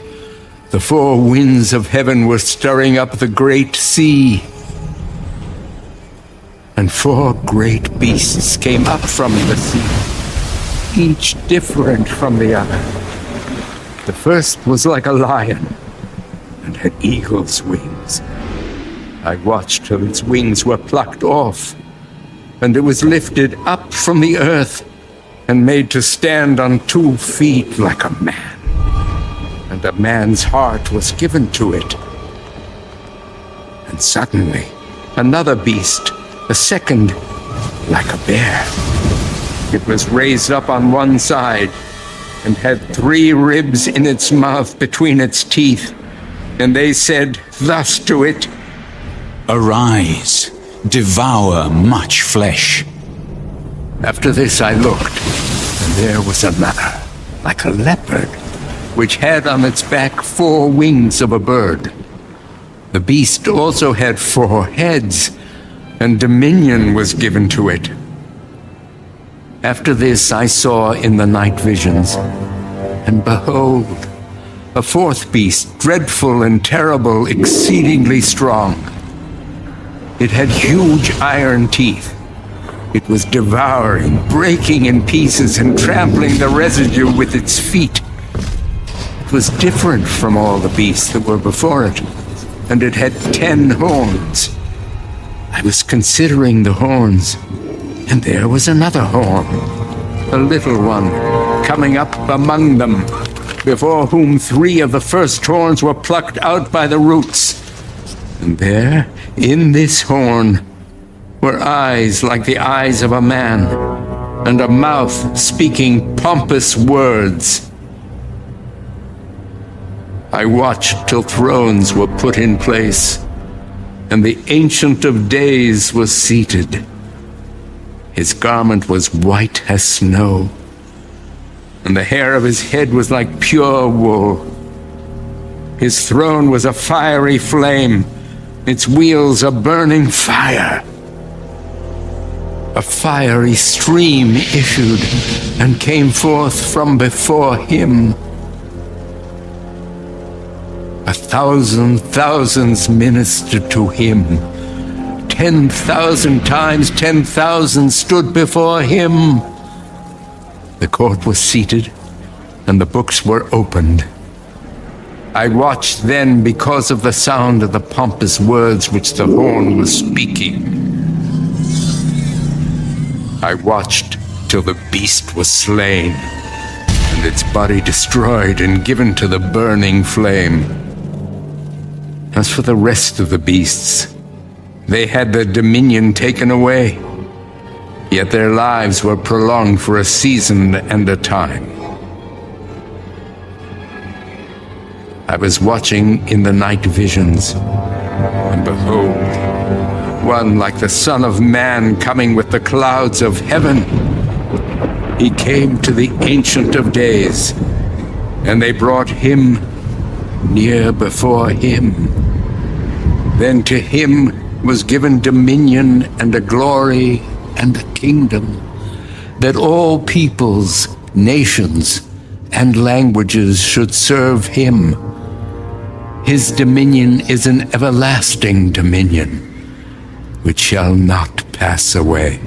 the four winds of heaven were stirring up the great sea. And four great beasts came up from the sea, each different from the other. The first was like a lion, and had eagle's wings. I watched till its wings were plucked off, and it was lifted up from the earth, and made to stand on 2 feet like a man. And a man's heart was given to it. And suddenly, another beast, a second, like a bear. It was raised up on one side, and had 3 ribs in its mouth between its teeth. And they said thus to it, Arise, devour much flesh. After this I looked, and there was another, like a leopard, which had on its back 4 wings of a bird. The beast also had 4 heads, and dominion was given to it. After this I saw in the night visions, and behold, a 4th beast, dreadful and terrible, exceedingly strong. It had huge iron teeth. It was devouring, breaking in pieces, and trampling the residue with its feet. It was different from all the beasts that were before it, and it had 10 horns. I was considering the horns, and there was another horn, a little one, coming up among them, before whom 3 of the first horns were plucked out by the roots. And there, in this horn, were eyes like the eyes of a man, and a mouth speaking pompous words. I watched till thrones were put in place, and the Ancient of Days was seated. His garment was white as snow, and the hair of his head was like pure wool. His throne was a fiery flame, its wheels a burning fire. A fiery stream issued and came forth from before him. 1,000 thousands ministered to him. 10,000 times 10,000 stood before him. The court was seated, and the books were opened. I watched then because of the sound of the pompous words which the horn was speaking. I watched till the beast was slain, and its body destroyed and given to the burning flame. As for the rest of the beasts, they had their dominion taken away, yet their lives were prolonged for a season and a time. I was watching in the night visions, and behold, one like the Son of Man coming with the clouds of heaven. He came to the Ancient of Days, and they brought him near before him. Then to him was given dominion and a glory and a kingdom, that all peoples, nations, and languages should serve him. His dominion is an everlasting dominion, which shall not pass away.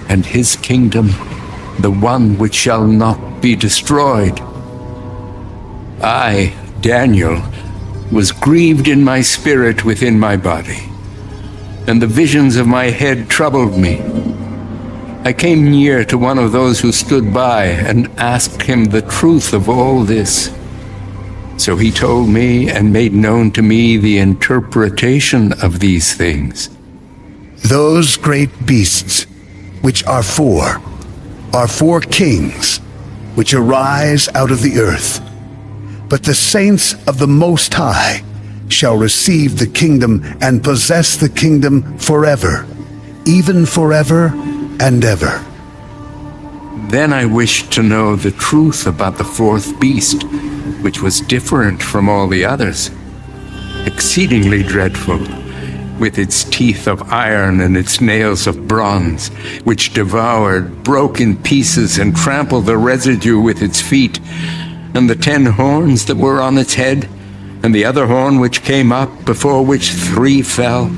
And his kingdom, the one which shall not be destroyed. I, Daniel, was grieved in my spirit within my body, and the visions of my head troubled me. I came near to one of those who stood by and asked him the truth of all this. So he told me and made known to me the interpretation of these things. Those great beasts, which are four kings, which arise out of the earth. But the saints of the Most High shall receive the kingdom and possess the kingdom forever, even forever and ever. Then I wished to know the truth about the fourth beast, which was different from all the others, exceedingly dreadful, with its teeth of iron and its nails of bronze, which devoured, broke in pieces, and trampled the residue with its feet, and the 10 horns that were on its head, and the other horn which came up, before which 3 fell,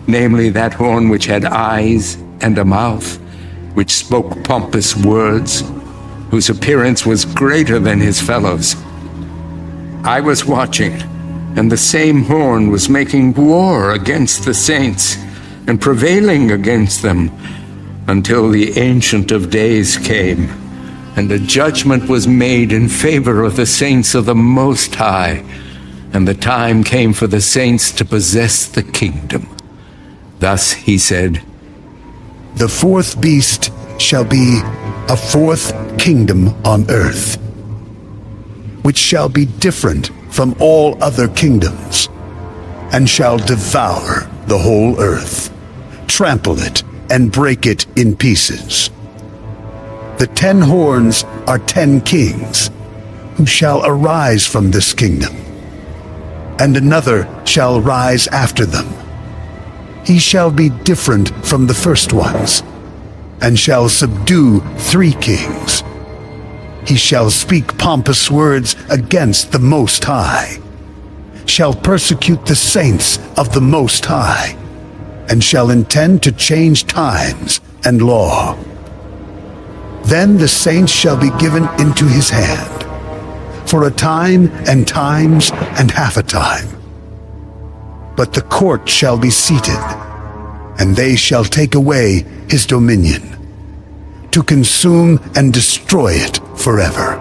namely that horn which had eyes and a mouth, which spoke pompous words, whose appearance was greater than his fellows. I was watching, and the same horn was making war against the saints, and prevailing against them, until the Ancient of Days came, and a judgment was made in favor of the saints of the Most High, and the time came for the saints to possess the kingdom. Thus he said, The fourth beast shall be a fourth kingdom on earth, which shall be different from all other kingdoms, and shall devour the whole earth, trample it, and break it in pieces. The 10 horns are 10 kings, who shall arise from this kingdom, and another shall rise after them. He shall be different from the first ones, and shall subdue 3 kings. He shall speak pompous words against the Most High, shall persecute the saints of the Most High, and shall intend to change times and law. Then the saints shall be given into his hand, for a time and times and half a time. But the court shall be seated, and they shall take away his dominion, to consume and destroy it forever.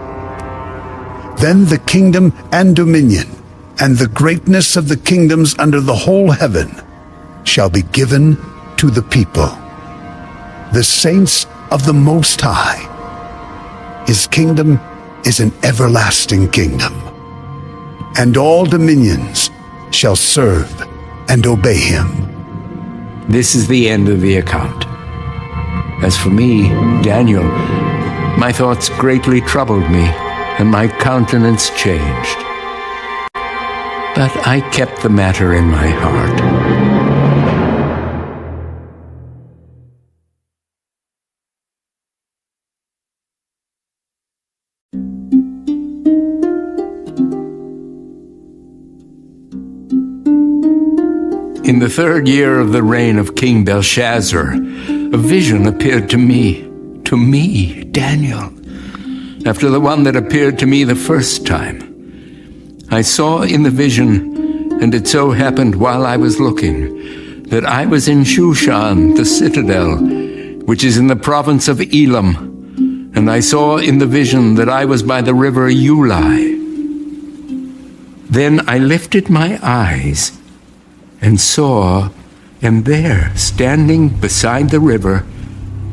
Then the kingdom and dominion, and the greatness of the kingdoms under the whole heaven, shall be given to the people, the saints of the Most High. His kingdom is an everlasting kingdom, and all dominions shall serve and obey him. This is the end of the account. As for me, Daniel, my thoughts greatly troubled me, and my countenance changed. But I kept the matter in my heart. In the 3rd year of the reign of King Belshazzar, a vision appeared to me, Daniel, after the one that appeared to me the first time. I saw in the vision, and it so happened while I was looking, that I was in Shushan, the citadel, which is in the province of Elam, and I saw in the vision that I was by the river Ulai. Then I lifted my eyes and saw, and there, standing beside the river,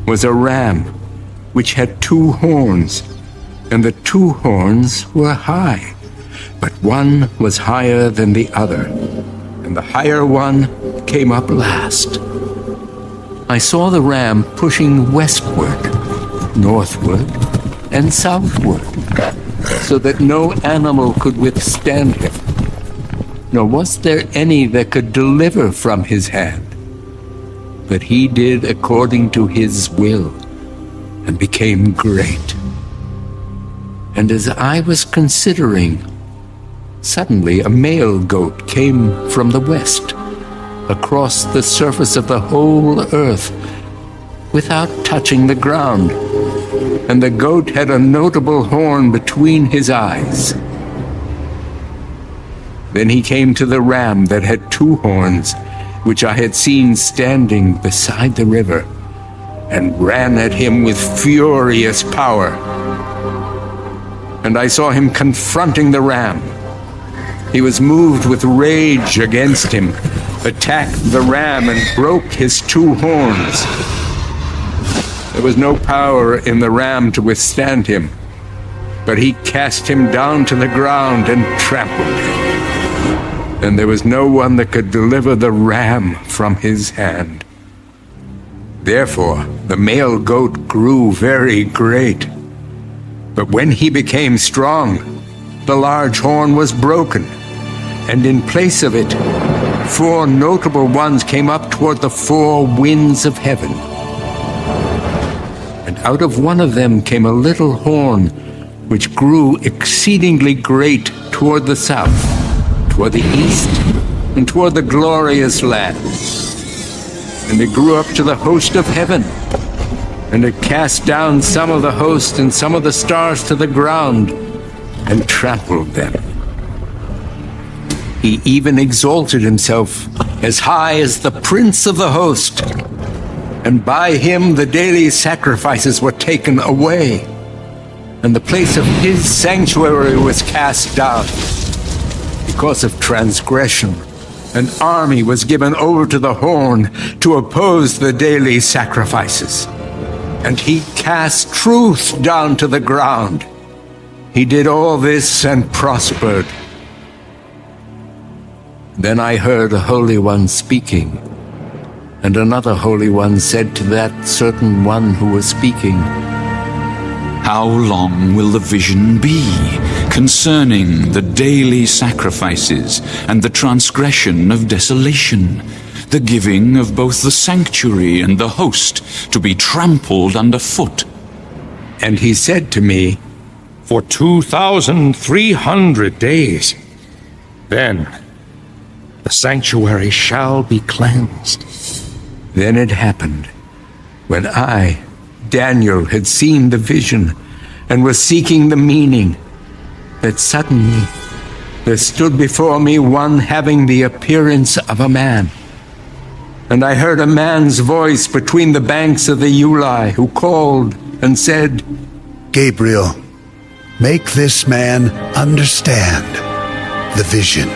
was a ram which had 2 horns, and the 2 horns were high, but one was higher than the other, and the higher one came up last. I saw the ram pushing westward, northward, and southward, so that no animal could withstand him, nor was there any that could deliver from his hand. But he did according to his will, and became great. And as I was considering, suddenly a male goat came from the west, across the surface of the whole earth, without touching the ground. And the goat had a notable horn between his eyes. Then he came to the ram that had 2 horns, which I had seen standing beside the river, and ran at him with furious power. And I saw him confronting the ram. He was moved with rage against him, attacked the ram, and broke his 2 horns. There was no power in the ram to withstand him, but he cast him down to the ground and trampled him. And there was no one that could deliver the ram from his hand. Therefore, the male goat grew very great. But when he became strong, the large horn was broken, and in place of it, 4 notable ones came up toward the 4 winds of heaven. And out of one of them came a little horn, which grew exceedingly great toward the south, toward the east, and toward the glorious land. And it grew up to the host of heaven, and it cast down some of the host and some of the stars to the ground, and trampled them. He even exalted himself as high as the prince of the host, and by him the daily sacrifices were taken away, and the place of his sanctuary was cast down. Because of transgression, an army was given over to the horn to oppose the daily sacrifices. And he cast truth down to the ground. He did all this and prospered. Then I heard a Holy One speaking, and another Holy One said to that certain one who was speaking, How long will the vision be concerning the daily sacrifices and the transgression of desolation, the giving of both the sanctuary and the host to be trampled underfoot? And he said to me, For 2,300 days, then the sanctuary shall be cleansed. Then it happened, when I, Daniel, had seen the vision and was seeking the meaning, that suddenly there stood before me one having the appearance of a man. And I heard a man's voice between the banks of the Ulai, who called and said, Gabriel, make this man understand the vision.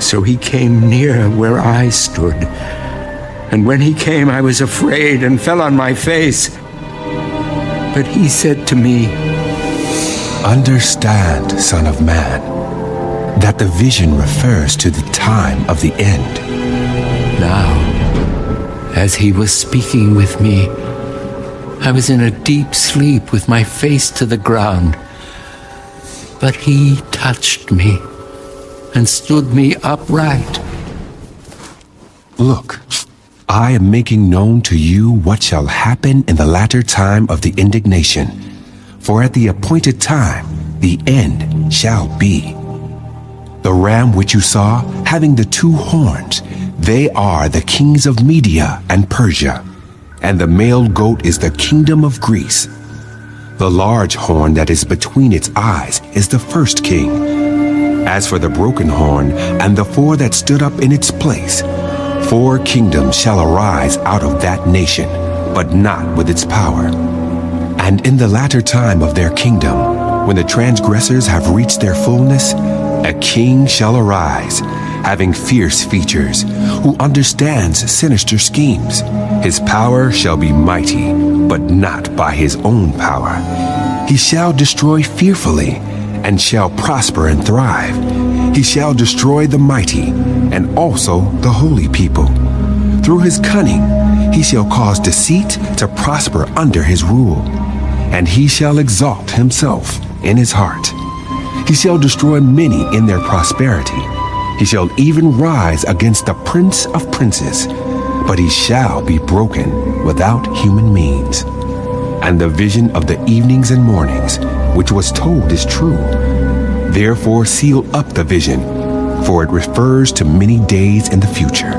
So he came near where I stood. And when he came, I was afraid and fell on my face. But he said to me, Understand, Son of Man, that the vision refers to the time of the end. Now, as he was speaking with me, I was in a deep sleep with my face to the ground. But he touched me and stood me upright. Look, I am making known to you what shall happen in the latter time of the indignation. For at the appointed time, the end shall be. The ram which you saw, having the 2 horns, they are the kings of Media and Persia, and the male goat is the kingdom of Greece. The large horn that is between its eyes is the first king. As for the broken horn and the 4 that stood up in its place, 4 kingdoms shall arise out of that nation, but not with its power. And in the latter time of their kingdom, when the transgressors have reached their fullness, a king shall arise, having fierce features, who understands sinister schemes. His power shall be mighty, but not by his own power. He shall destroy fearfully, and shall prosper and thrive. He shall destroy the mighty, and also the holy people. Through his cunning, he shall cause deceit to prosper under his rule, and he shall exalt himself in his heart. He shall destroy many in their prosperity. He shall even rise against the prince of princes, but he shall be broken without human means. And the vision of the evenings and mornings, which was told, is true. Therefore seal up the vision, for it refers to many days in the future.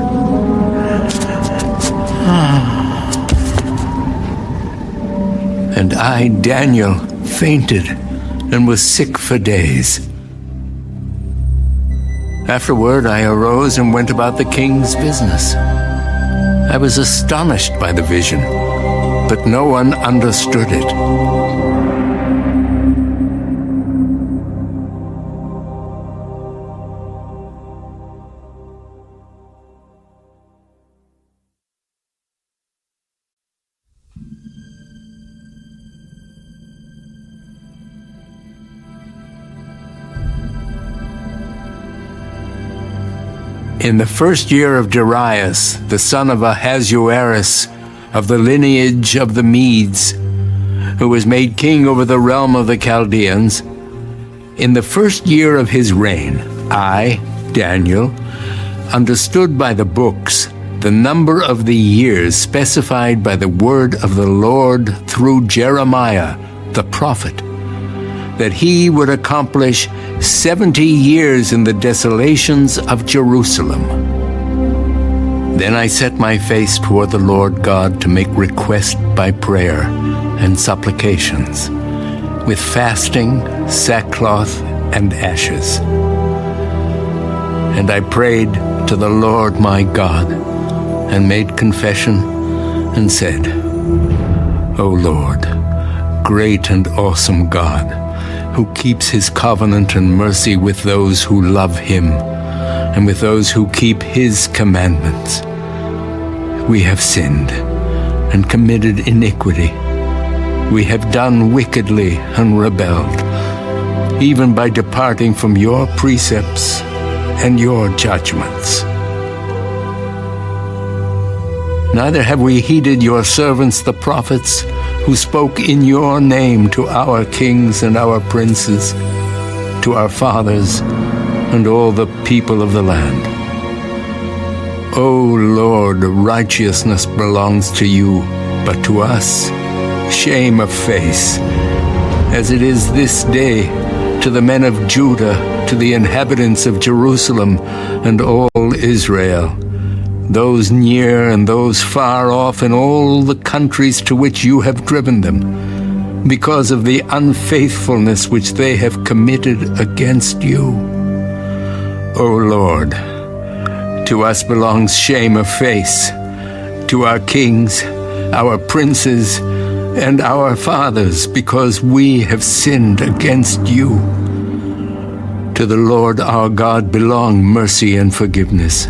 And I, Daniel, fainted and was sick for days. Afterward, I arose and went about the king's business. I was astonished by the vision, but no one understood it. In the first year of Darius, the son of Ahasuerus, of the lineage of the Medes, who was made king over the realm of the Chaldeans, in the first year of his reign, I, Daniel, understood by the books the number of the years specified by the word of the Lord through Jeremiah, the prophet, that he would accomplish 70 years in the desolations of Jerusalem. Then I set my face toward the Lord God to make request by prayer and supplications, with fasting, sackcloth, and ashes. And I prayed to the Lord my God, and made confession, and said, O Lord, great and awesome God, who keeps his covenant and mercy with those who love him, and with those who keep his commandments. We have sinned and committed iniquity. We have done wickedly and rebelled, even by departing from your precepts and your judgments. Neither have we heeded your servants the prophets, who spoke in your name to our kings and our princes, to our fathers and all the people of the land. O Lord, righteousness belongs to you, but to us shame of face, as it is this day to the men of Judah, to the inhabitants of Jerusalem and all Israel, those near and those far off in all the countries to which you have driven them, because of the unfaithfulness which they have committed against you. O Lord, to us belongs shame of face, to our kings, our princes, and our fathers, because we have sinned against you. To the Lord our God belong mercy and forgiveness,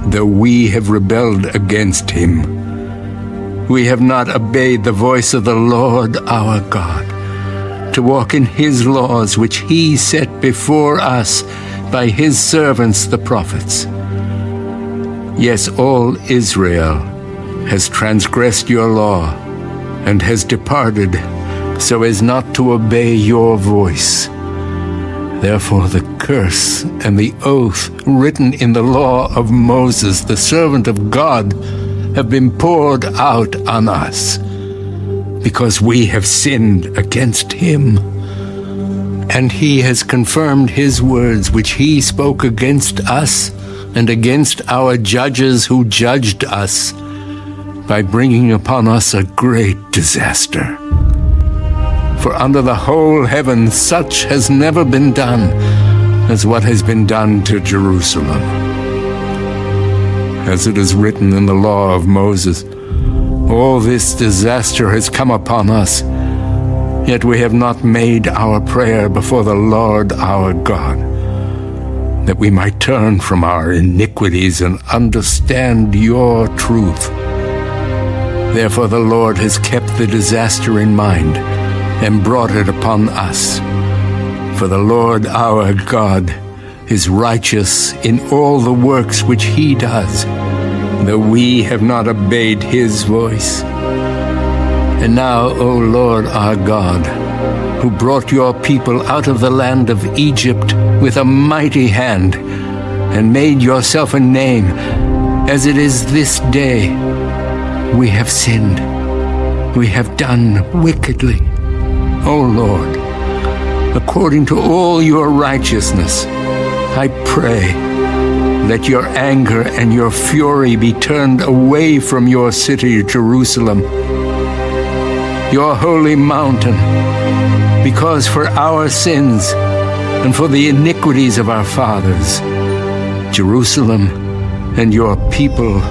though we have rebelled against him. We have not obeyed the voice of the Lord our God, to walk in his laws which he set before us by his servants the prophets. Yes, all Israel has transgressed your law and has departed so as not to obey your voice. Therefore the curse and the oath written in the law of Moses, the servant of God, have been poured out on us, because we have sinned against him. And he has confirmed his words which he spoke against us and against our judges who judged us, by bringing upon us a great disaster. For under the whole heaven such has never been done as what has been done to Jerusalem. as it is written in the law of Moses. All this disaster has come upon us, yet we have not made our prayer before the Lord our God, that we might turn from our iniquities and understand your truth. Therefore the Lord has kept the disaster in mind and brought it upon us. For the Lord our God is righteous in all the works which he does, though we have not obeyed his voice. And now, O Lord our God, who brought your people out of the land of Egypt with a mighty hand, and made yourself a name, as it is this day, we have sinned, we have done wickedly. O Lord, according to all your righteousness, I pray, let your anger and your fury be turned away from your city, Jerusalem, your holy mountain, because for our sins and for the iniquities of our fathers, Jerusalem and your people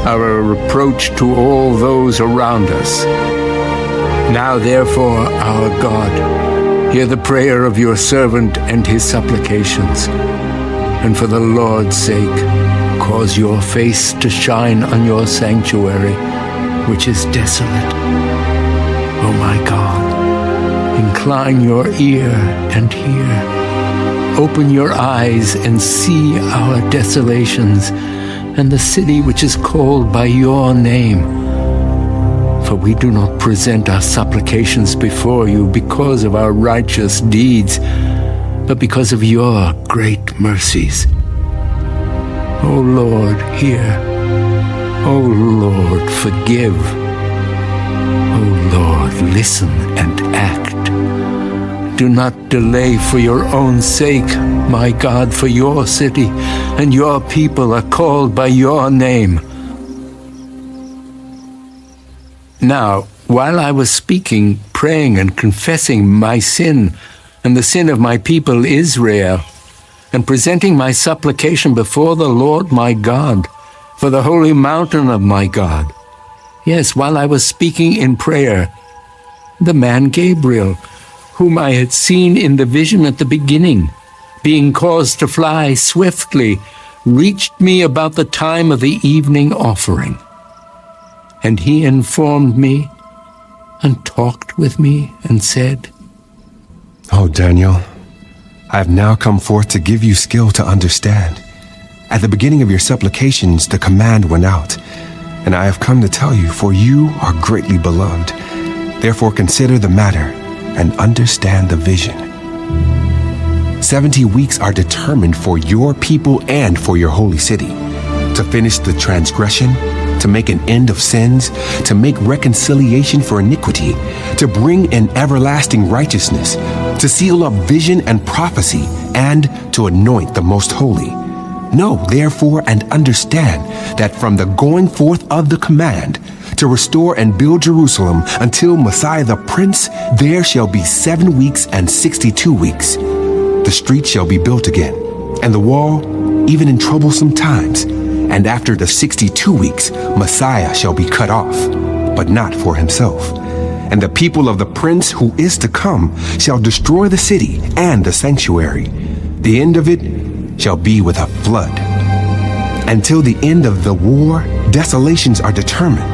are a reproach to all those around us. Now therefore, our God, hear the prayer of your servant and his supplications, and for the Lord's sake, cause your face to shine on your sanctuary, which is desolate. O my God, incline your ear and hear. Open your eyes and see our desolations, and the city which is called by your name. For we do not present our supplications before you because of our righteous deeds, but because of your great mercies. O Lord, hear. O Lord, forgive. O Lord, listen and act. Do not delay for your own sake, my God, for your city and your people are called by your name. Now, while I was speaking, praying, and confessing my sin and the sin of my people Israel, and presenting my supplication before the Lord my God, for the holy mountain of my God. Yes, while I was speaking in prayer, the man Gabriel, whom I had seen in the vision at the beginning, being caused to fly swiftly, reached me about the time of the evening offering. And he informed me and talked with me and said, "O Daniel, I have now come forth to give you skill to understand. At the beginning of your supplications, the command went out, and I have come to tell you, for you are greatly beloved. Therefore consider the matter and understand the vision. 70 weeks are determined for your people and for your holy city, to finish the transgression, to make an end of sins, to make reconciliation for iniquity, to bring in everlasting righteousness, to seal up vision and prophecy, and to anoint the most holy. Know, therefore, and understand that from the going forth of the command to restore and build Jerusalem until Messiah the Prince, there shall be 7 weeks and 62 weeks. The street shall be built again, and the wall, even in troublesome times. And after the 62 weeks, Messiah shall be cut off, but not for himself. And the people of the Prince who is to come shall destroy the city and the sanctuary. The end of it shall be with a flood. Until the end of the war, desolations are determined.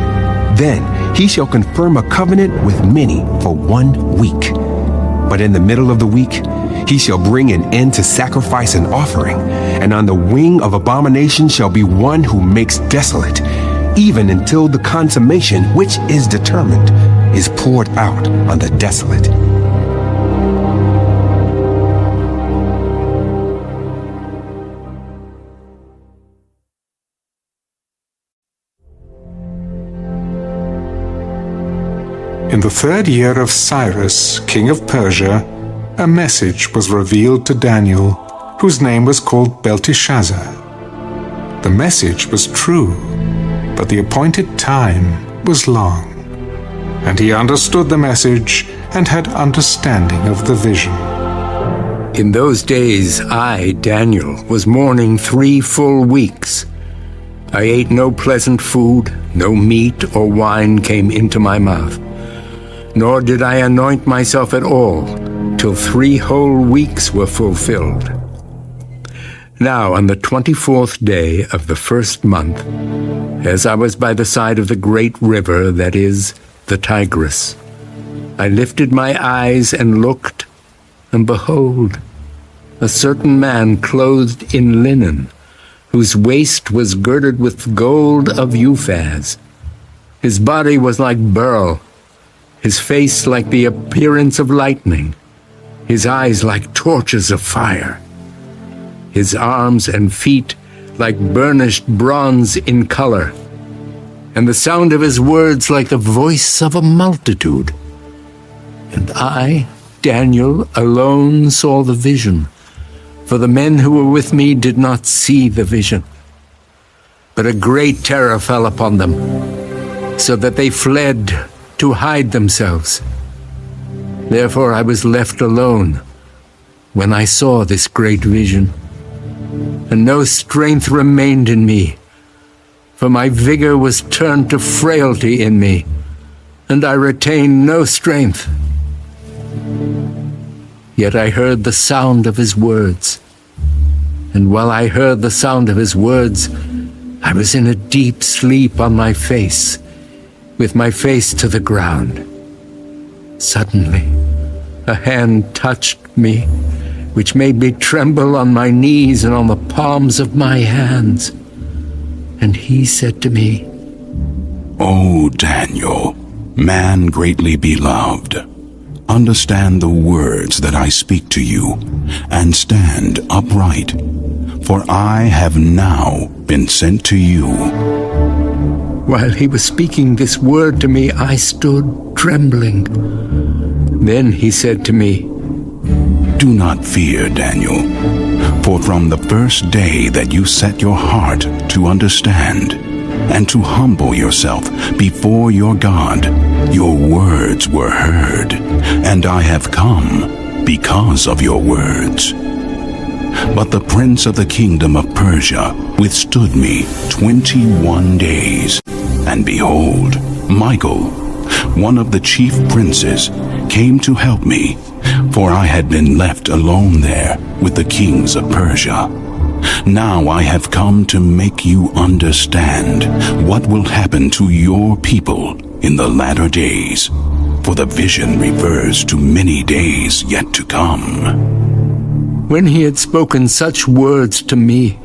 Then he shall confirm a covenant with many for 1 week. But in the middle of the week, he shall bring an end to sacrifice and offering, and on the wing of abomination shall be one who makes desolate, even until the consummation which is determined is poured out on the desolate. In the 3rd year of Cyrus, king of Persia, a message was revealed to Daniel, whose name was called Belteshazzar. The message was true, but the appointed time was long. And he understood the message and had understanding of the vision. In those days I, Daniel, was mourning 3 full weeks. I ate no pleasant food, no meat or wine came into my mouth, nor did I anoint myself at all, till 3 whole weeks were fulfilled. Now on the 24th day of the 1st month, as I was by the side of the great river, that is, the Tigris, I lifted my eyes and looked, and behold, a certain man clothed in linen, whose waist was girded with gold of Uphaz. His body was like beryl, his face like the appearance of lightning, his eyes like torches of fire, his arms and feet like burnished bronze in color, and the sound of his words like the voice of a multitude. And I, Daniel, alone saw the vision, for the men who were with me did not see the vision. But a great terror fell upon them, so that they fled to hide themselves. Therefore I was left alone when I saw this great vision, and no strength remained in me, for my vigor was turned to frailty in me, and I retained no strength. Yet I heard the sound of his words, and while I heard the sound of his words, I was in a deep sleep on my face, with my face to the ground. Suddenly, a hand touched me, which made me tremble on my knees and on the palms of my hands. And he said to me, O Daniel, man greatly beloved, understand the words that I speak to you, and stand upright, for I have now been sent to you. While he was speaking this word to me, I stood trembling. Then he said to me, Do not fear, Daniel, for from the first day that you set your heart to understand and to humble yourself before your God, your words were heard, and I have come because of your words. But the prince of the kingdom of Persia withstood me 21 days, and behold, Michael, one of the chief princes, came to help me, for I had been left alone there with the kings of Persia. Now I have come to make you understand what will happen to your people in the latter days, for the vision refers to many days yet to come. When he had spoken such words to me,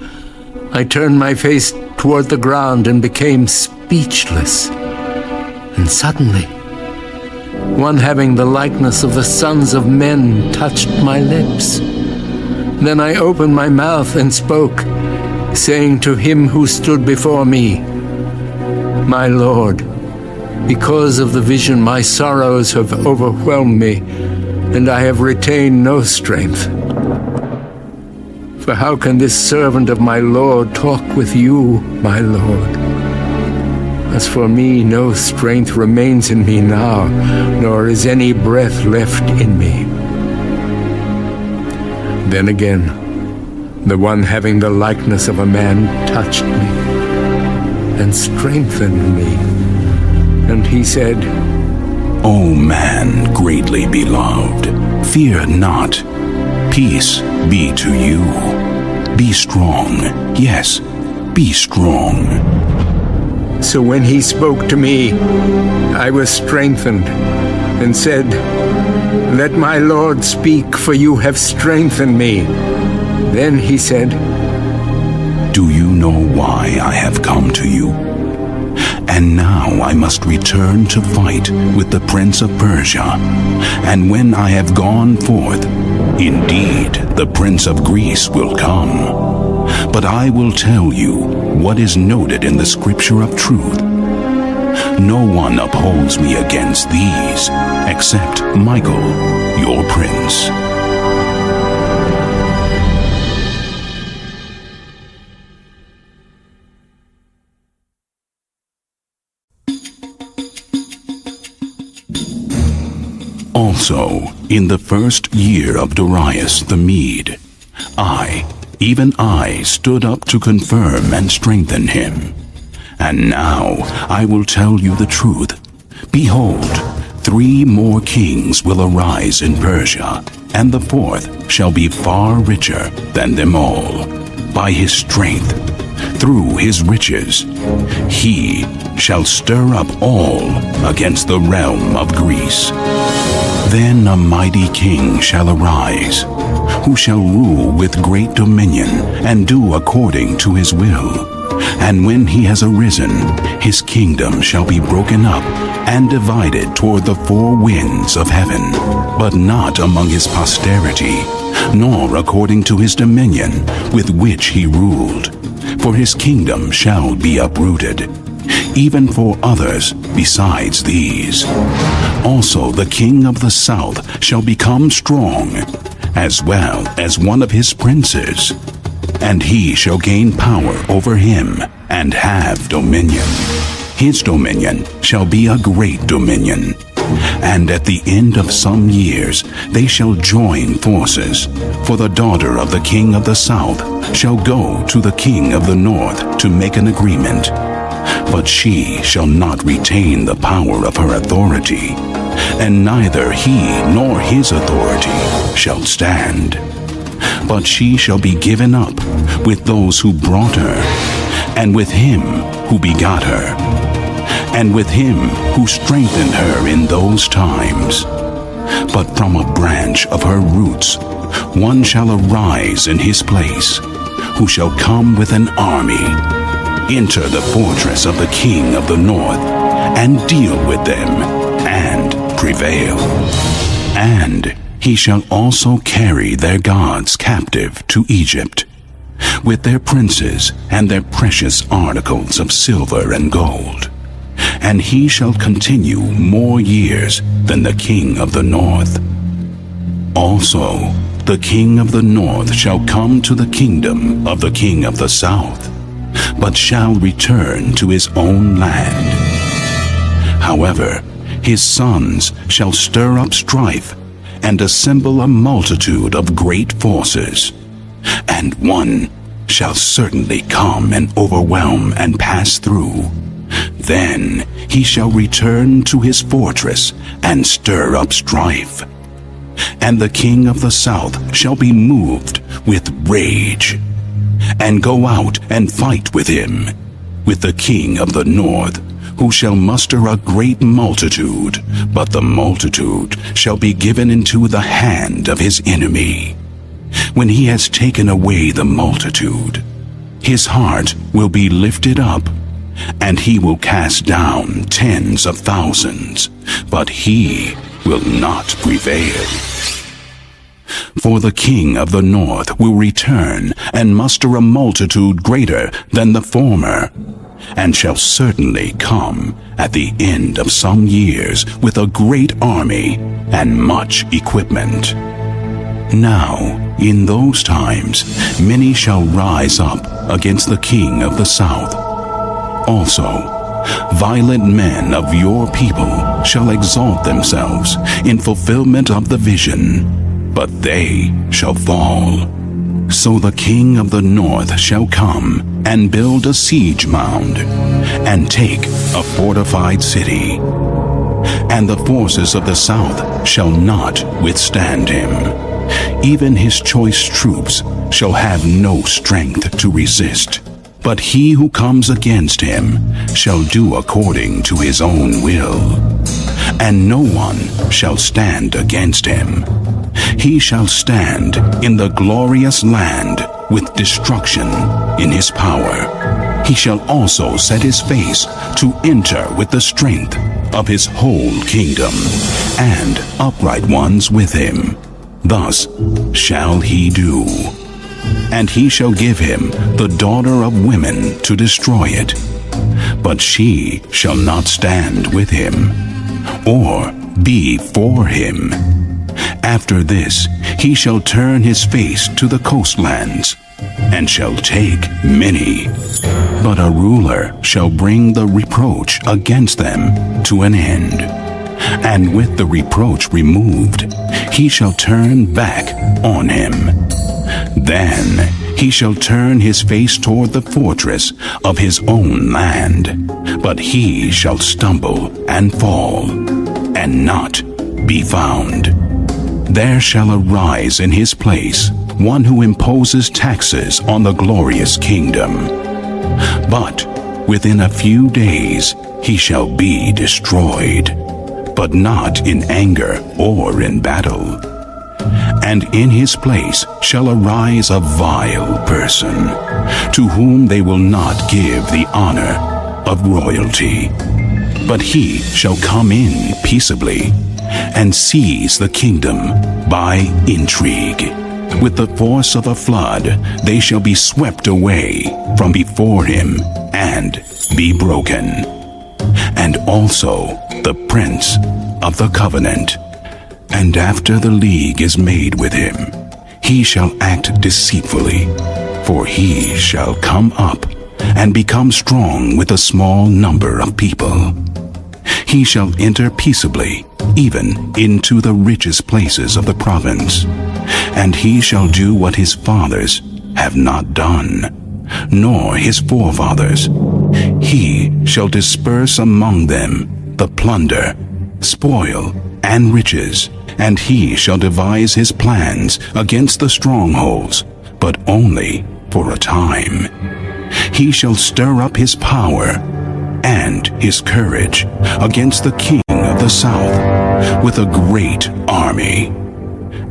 I turned my face toward the ground and became speechless. And suddenly, one having the likeness of the sons of men touched my lips. Then I opened my mouth and spoke, saying to him who stood before me, My Lord, because of the vision my sorrows have overwhelmed me, and I have retained no strength. For how can this servant of my Lord talk with you, my Lord? As for me, no strength remains in me now, nor is any breath left in me. Then again, the one having the likeness of a man touched me and strengthened me. And he said, O man greatly beloved, fear not. Peace be to you. Be strong. Yes, be strong. So when he spoke to me, I was strengthened, and said, Let my Lord speak, for you have strengthened me. Then he said, Do you know why I have come to you? And now I must return to fight with the prince of Persia. And when I have gone forth, indeed the prince of Greece will come. But I will tell you what is noted in the scripture of truth. No one upholds me against these, except Michael, your prince. Also, in the first year of Darius the Mede, even I, stood up to confirm and strengthen him. And now I will tell you the truth. Behold, 3 more kings will arise in Persia, and the 4th shall be far richer than them all. By his strength, through his riches, he shall stir up all against the realm of Greece. Then a mighty king shall arise, who shall rule with great dominion and do according to his will. And when he has arisen, his kingdom shall be broken up and divided toward the 4 winds of heaven, but not among his posterity, nor according to his dominion with which he ruled. For his kingdom shall be uprooted, even for others besides these. Also the king of the south shall become strong, as well as one of his princes, and he shall gain power over him and have dominion. His dominion shall be a great dominion, and at the end of some years they shall join forces. For the daughter of the king of the south shall go to the king of the north to make an agreement. But she shall not retain the power of her authority, and neither he nor his authority shall stand. But she shall be given up with those who brought her, and with him who begot her, and with him who strengthened her in those times. But from a branch of her roots one shall arise in his place, who shall come with an army, enter the fortress of the king of the north, and deal with them, and prevail. And he shall also carry their gods captive to Egypt, with their princes and their precious articles of silver and gold. And he shall continue more years than the king of the north. Also, the king of the north shall come to the kingdom of the king of the south, but shall return to his own land. However, his sons shall stir up strife and assemble a multitude of great forces, and one shall certainly come and overwhelm and pass through. Then he shall return to his fortress and stir up strife. And the king of the south shall be moved with rage, and go out and fight with him, with the king of the north, who shall muster a great multitude, but the multitude shall be given into the hand of his enemy. When he has taken away the multitude, his heart will be lifted up, and he will cast down tens of thousands, but he will not prevail. For the king of the north will return and muster a multitude greater than the former, and shall certainly come at the end of some years with a great army and much equipment. Now, in those times, many shall rise up against the king of the south. Also, violent men of your people shall exalt themselves in fulfillment of the vision, but they shall fall. So the king of the north shall come and build a siege mound, and take a fortified city. And the forces of the south shall not withstand him. Even his choice troops shall have no strength to resist. But he who comes against him shall do according to his own will, and no one shall stand against him. He shall stand in the glorious land with destruction in his power. He shall also set his face to enter with the strength of his whole kingdom, and upright ones with him. Thus shall he do. And he shall give him the daughter of women to destroy it. But she shall not stand with him, or be for him. After this he shall turn his face to the coastlands, and shall take many. But a ruler shall bring the reproach against them to an end. And with the reproach removed, he shall turn back on him. Then he shall turn his face toward the fortress of his own land, but he shall stumble and fall, and not be found. There shall arise in his place one who imposes taxes on the glorious kingdom. But within a few days he shall be destroyed, but not in anger or in battle. And in his place shall arise a vile person, to whom they will not give the honor of royalty. But he shall come in peaceably, and seize the kingdom by intrigue. With the force of a flood they shall be swept away from before him, and be broken. And also the prince of the covenant. And after the league is made with him, he shall act deceitfully, for he shall come up and become strong with a small number of people. He shall enter peaceably, even into the richest places of the province, and he shall do what his fathers have not done, nor his forefathers. He shall disperse among them the plunder, spoil, and riches, and he shall devise his plans against the strongholds, but only for a time. He shall stir up his power and his courage against the king of the south with a great army.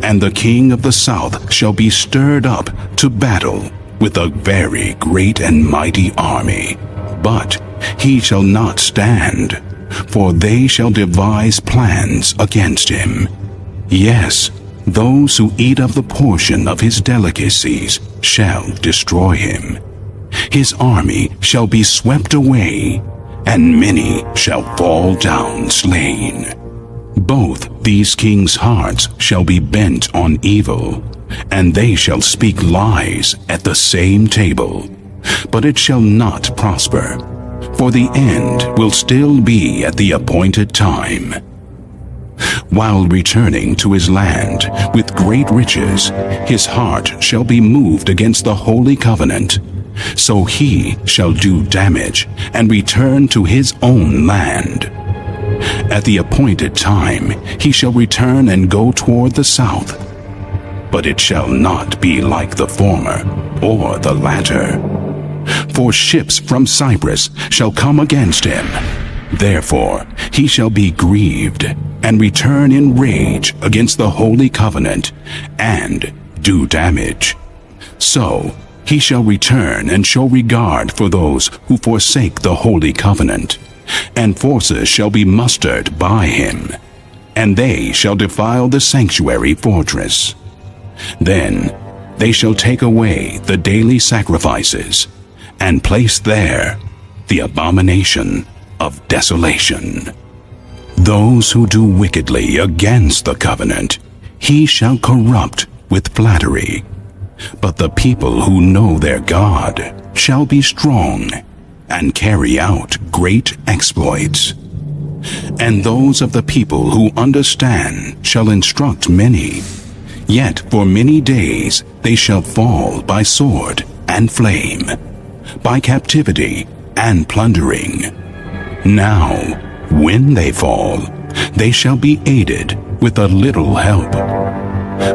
And the king of the south shall be stirred up to battle with a very great and mighty army. But he shall not stand, for they shall devise plans against him. Yes, those who eat of the portion of his delicacies shall destroy him. His army shall be swept away, and many shall fall down slain. Both these kings' hearts shall be bent on evil, and they shall speak lies at the same table. But it shall not prosper, for the end will still be at the appointed time. While returning to his land with great riches, his heart shall be moved against the holy covenant. So he shall do damage and return to his own land. At the appointed time he shall return and go toward the south. But it shall not be like the former or the latter. For ships from Cyprus shall come against him. Therefore he shall be grieved, and return in rage against the holy covenant, and do damage. So he shall return and show regard for those who forsake the holy covenant, and forces shall be mustered by him, and they shall defile the sanctuary fortress. Then they shall take away the daily sacrifices, and place there the abomination of desolation. Those who do wickedly against the covenant, he shall corrupt with flattery. But the people who know their God shall be strong, and carry out great exploits. And those of the people who understand shall instruct many. Yet for many days they shall fall by sword and flame, by captivity and plundering. Now, when they fall, they shall be aided with a little help.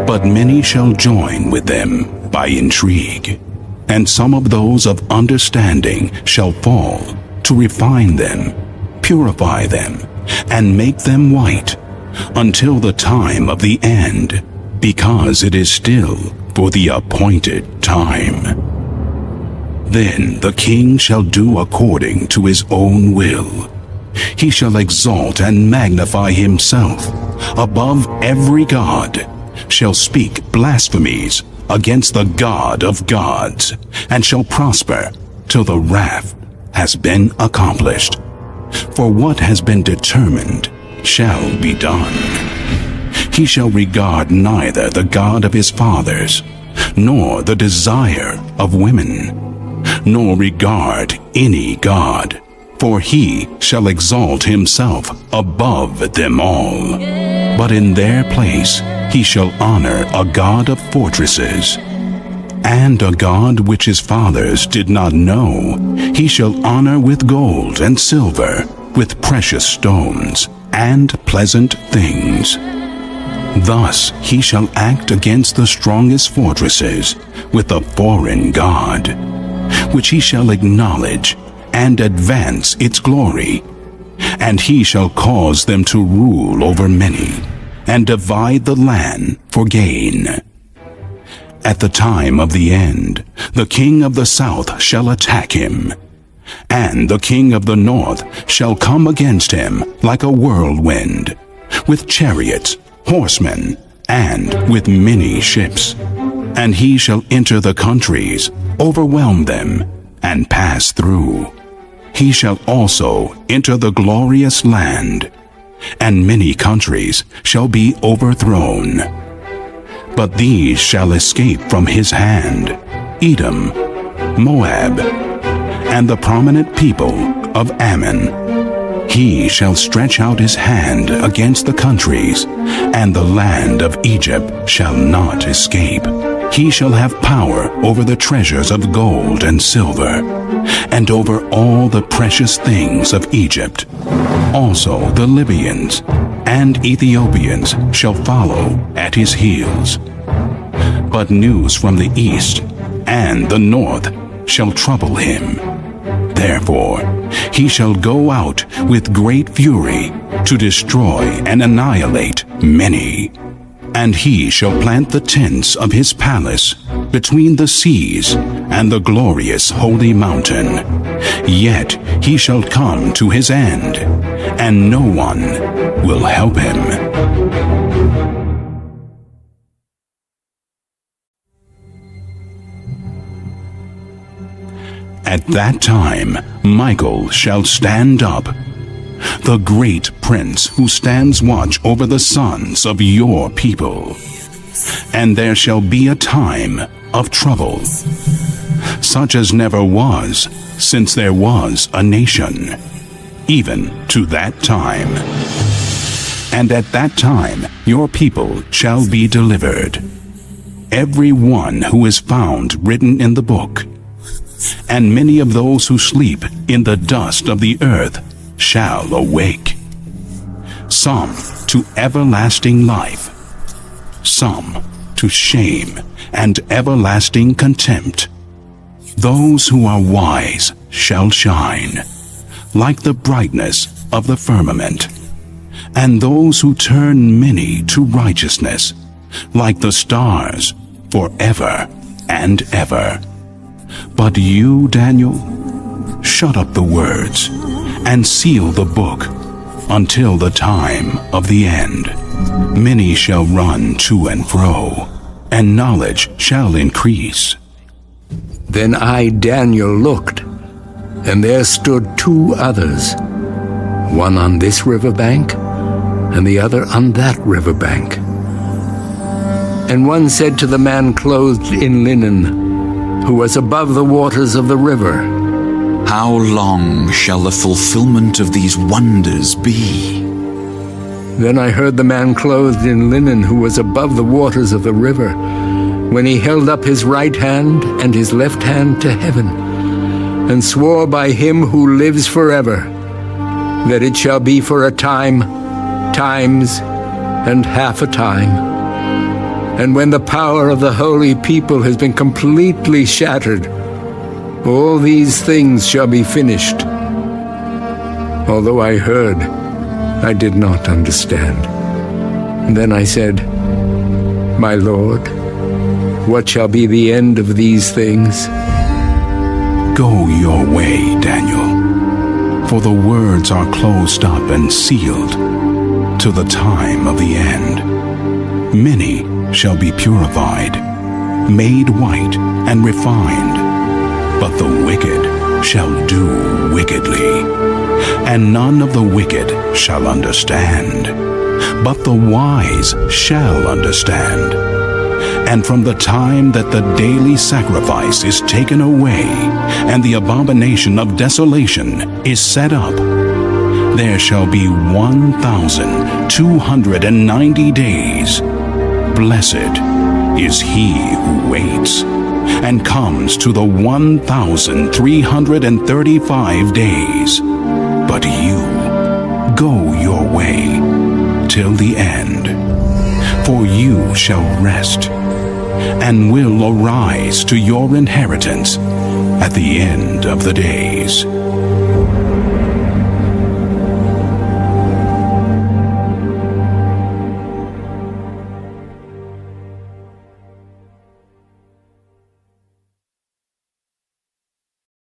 But many shall join with them by intrigue, and some of those of understanding shall fall to refine them, purify them, and make them white, until the time of the end, because it is still for the appointed time. Then the king shall do according to his own will. He shall exalt and magnify himself above every god, shall speak blasphemies against the God of gods, and shall prosper till the wrath has been accomplished. For what has been determined shall be done. He shall regard neither the God of his fathers, nor the desire of women, nor regard any god, for he shall exalt himself above them all. But in their place he shall honor a God of fortresses. And a God which his fathers did not know, he shall honor with gold and silver, with precious stones and pleasant things. Thus he shall act against the strongest fortresses with a foreign god, which he shall acknowledge and advance its glory. And he shall cause them to rule over many, and divide the land for gain. At the time of the end, the king of the south shall attack him, and the king of the north shall come against him like a whirlwind, with chariots, horsemen, and with many ships. And he shall enter the countries, overwhelm them, and pass through. He shall also enter the glorious land, and many countries shall be overthrown. But these shall escape from his hand: Edom, Moab, and the prominent people of Ammon. He shall stretch out his hand against the countries, and the land of Egypt shall not escape. He shall have power over the treasures of gold and silver, and over all the precious things of Egypt. Also the Libyans and Ethiopians shall follow at his heels. But news from the east and the north shall trouble him. Therefore he shall go out with great fury to destroy and annihilate many. And he shall plant the tents of his palace between the seas and the glorious holy mountain. Yet he shall come to his end, and no one will help him. At that time Michael shall stand up, the great prince who stands watch over the sons of your people. And there shall be a time of trouble, such as never was since there was a nation, even to that time. And at that time your people shall be delivered, every one who is found written in the book. And many of those who sleep in the dust of the earth shall awake, some to everlasting life, some to shame and everlasting contempt. Those who are wise shall shine, like the brightness of the firmament, and those who turn many to righteousness, like the stars forever and ever. But you, Daniel, shut up the words and seal the book until the time of the end. Many shall run to and fro, and knowledge shall increase. Then I, Daniel, looked, and there stood two others, one on this riverbank, and the other on that riverbank. And one said to the man clothed in linen, who was above the waters of the river, How long shall the fulfillment of these wonders be? Then I heard the man clothed in linen who was above the waters of the river, when he held up his right hand and his left hand to heaven, and swore by him who lives forever, that it shall be for a time, times, and half a time. And when the power of the holy people has been completely shattered, all these things shall be finished. Although I heard, I did not understand. And then I said, My Lord, what shall be the end of these things? Go your way, Daniel, for the words are closed up and sealed till the time of the end. Many shall be purified, made white and refined, but the wicked shall do wickedly, and none of the wicked shall understand, but the wise shall understand. And from the time that the daily sacrifice is taken away, and the abomination of desolation is set up, there shall be 1,290 days. Blessed is he who waits, and comes to the 1,335 days. But you go your way till the end, for you shall rest, and will arise to your inheritance at the end of the days.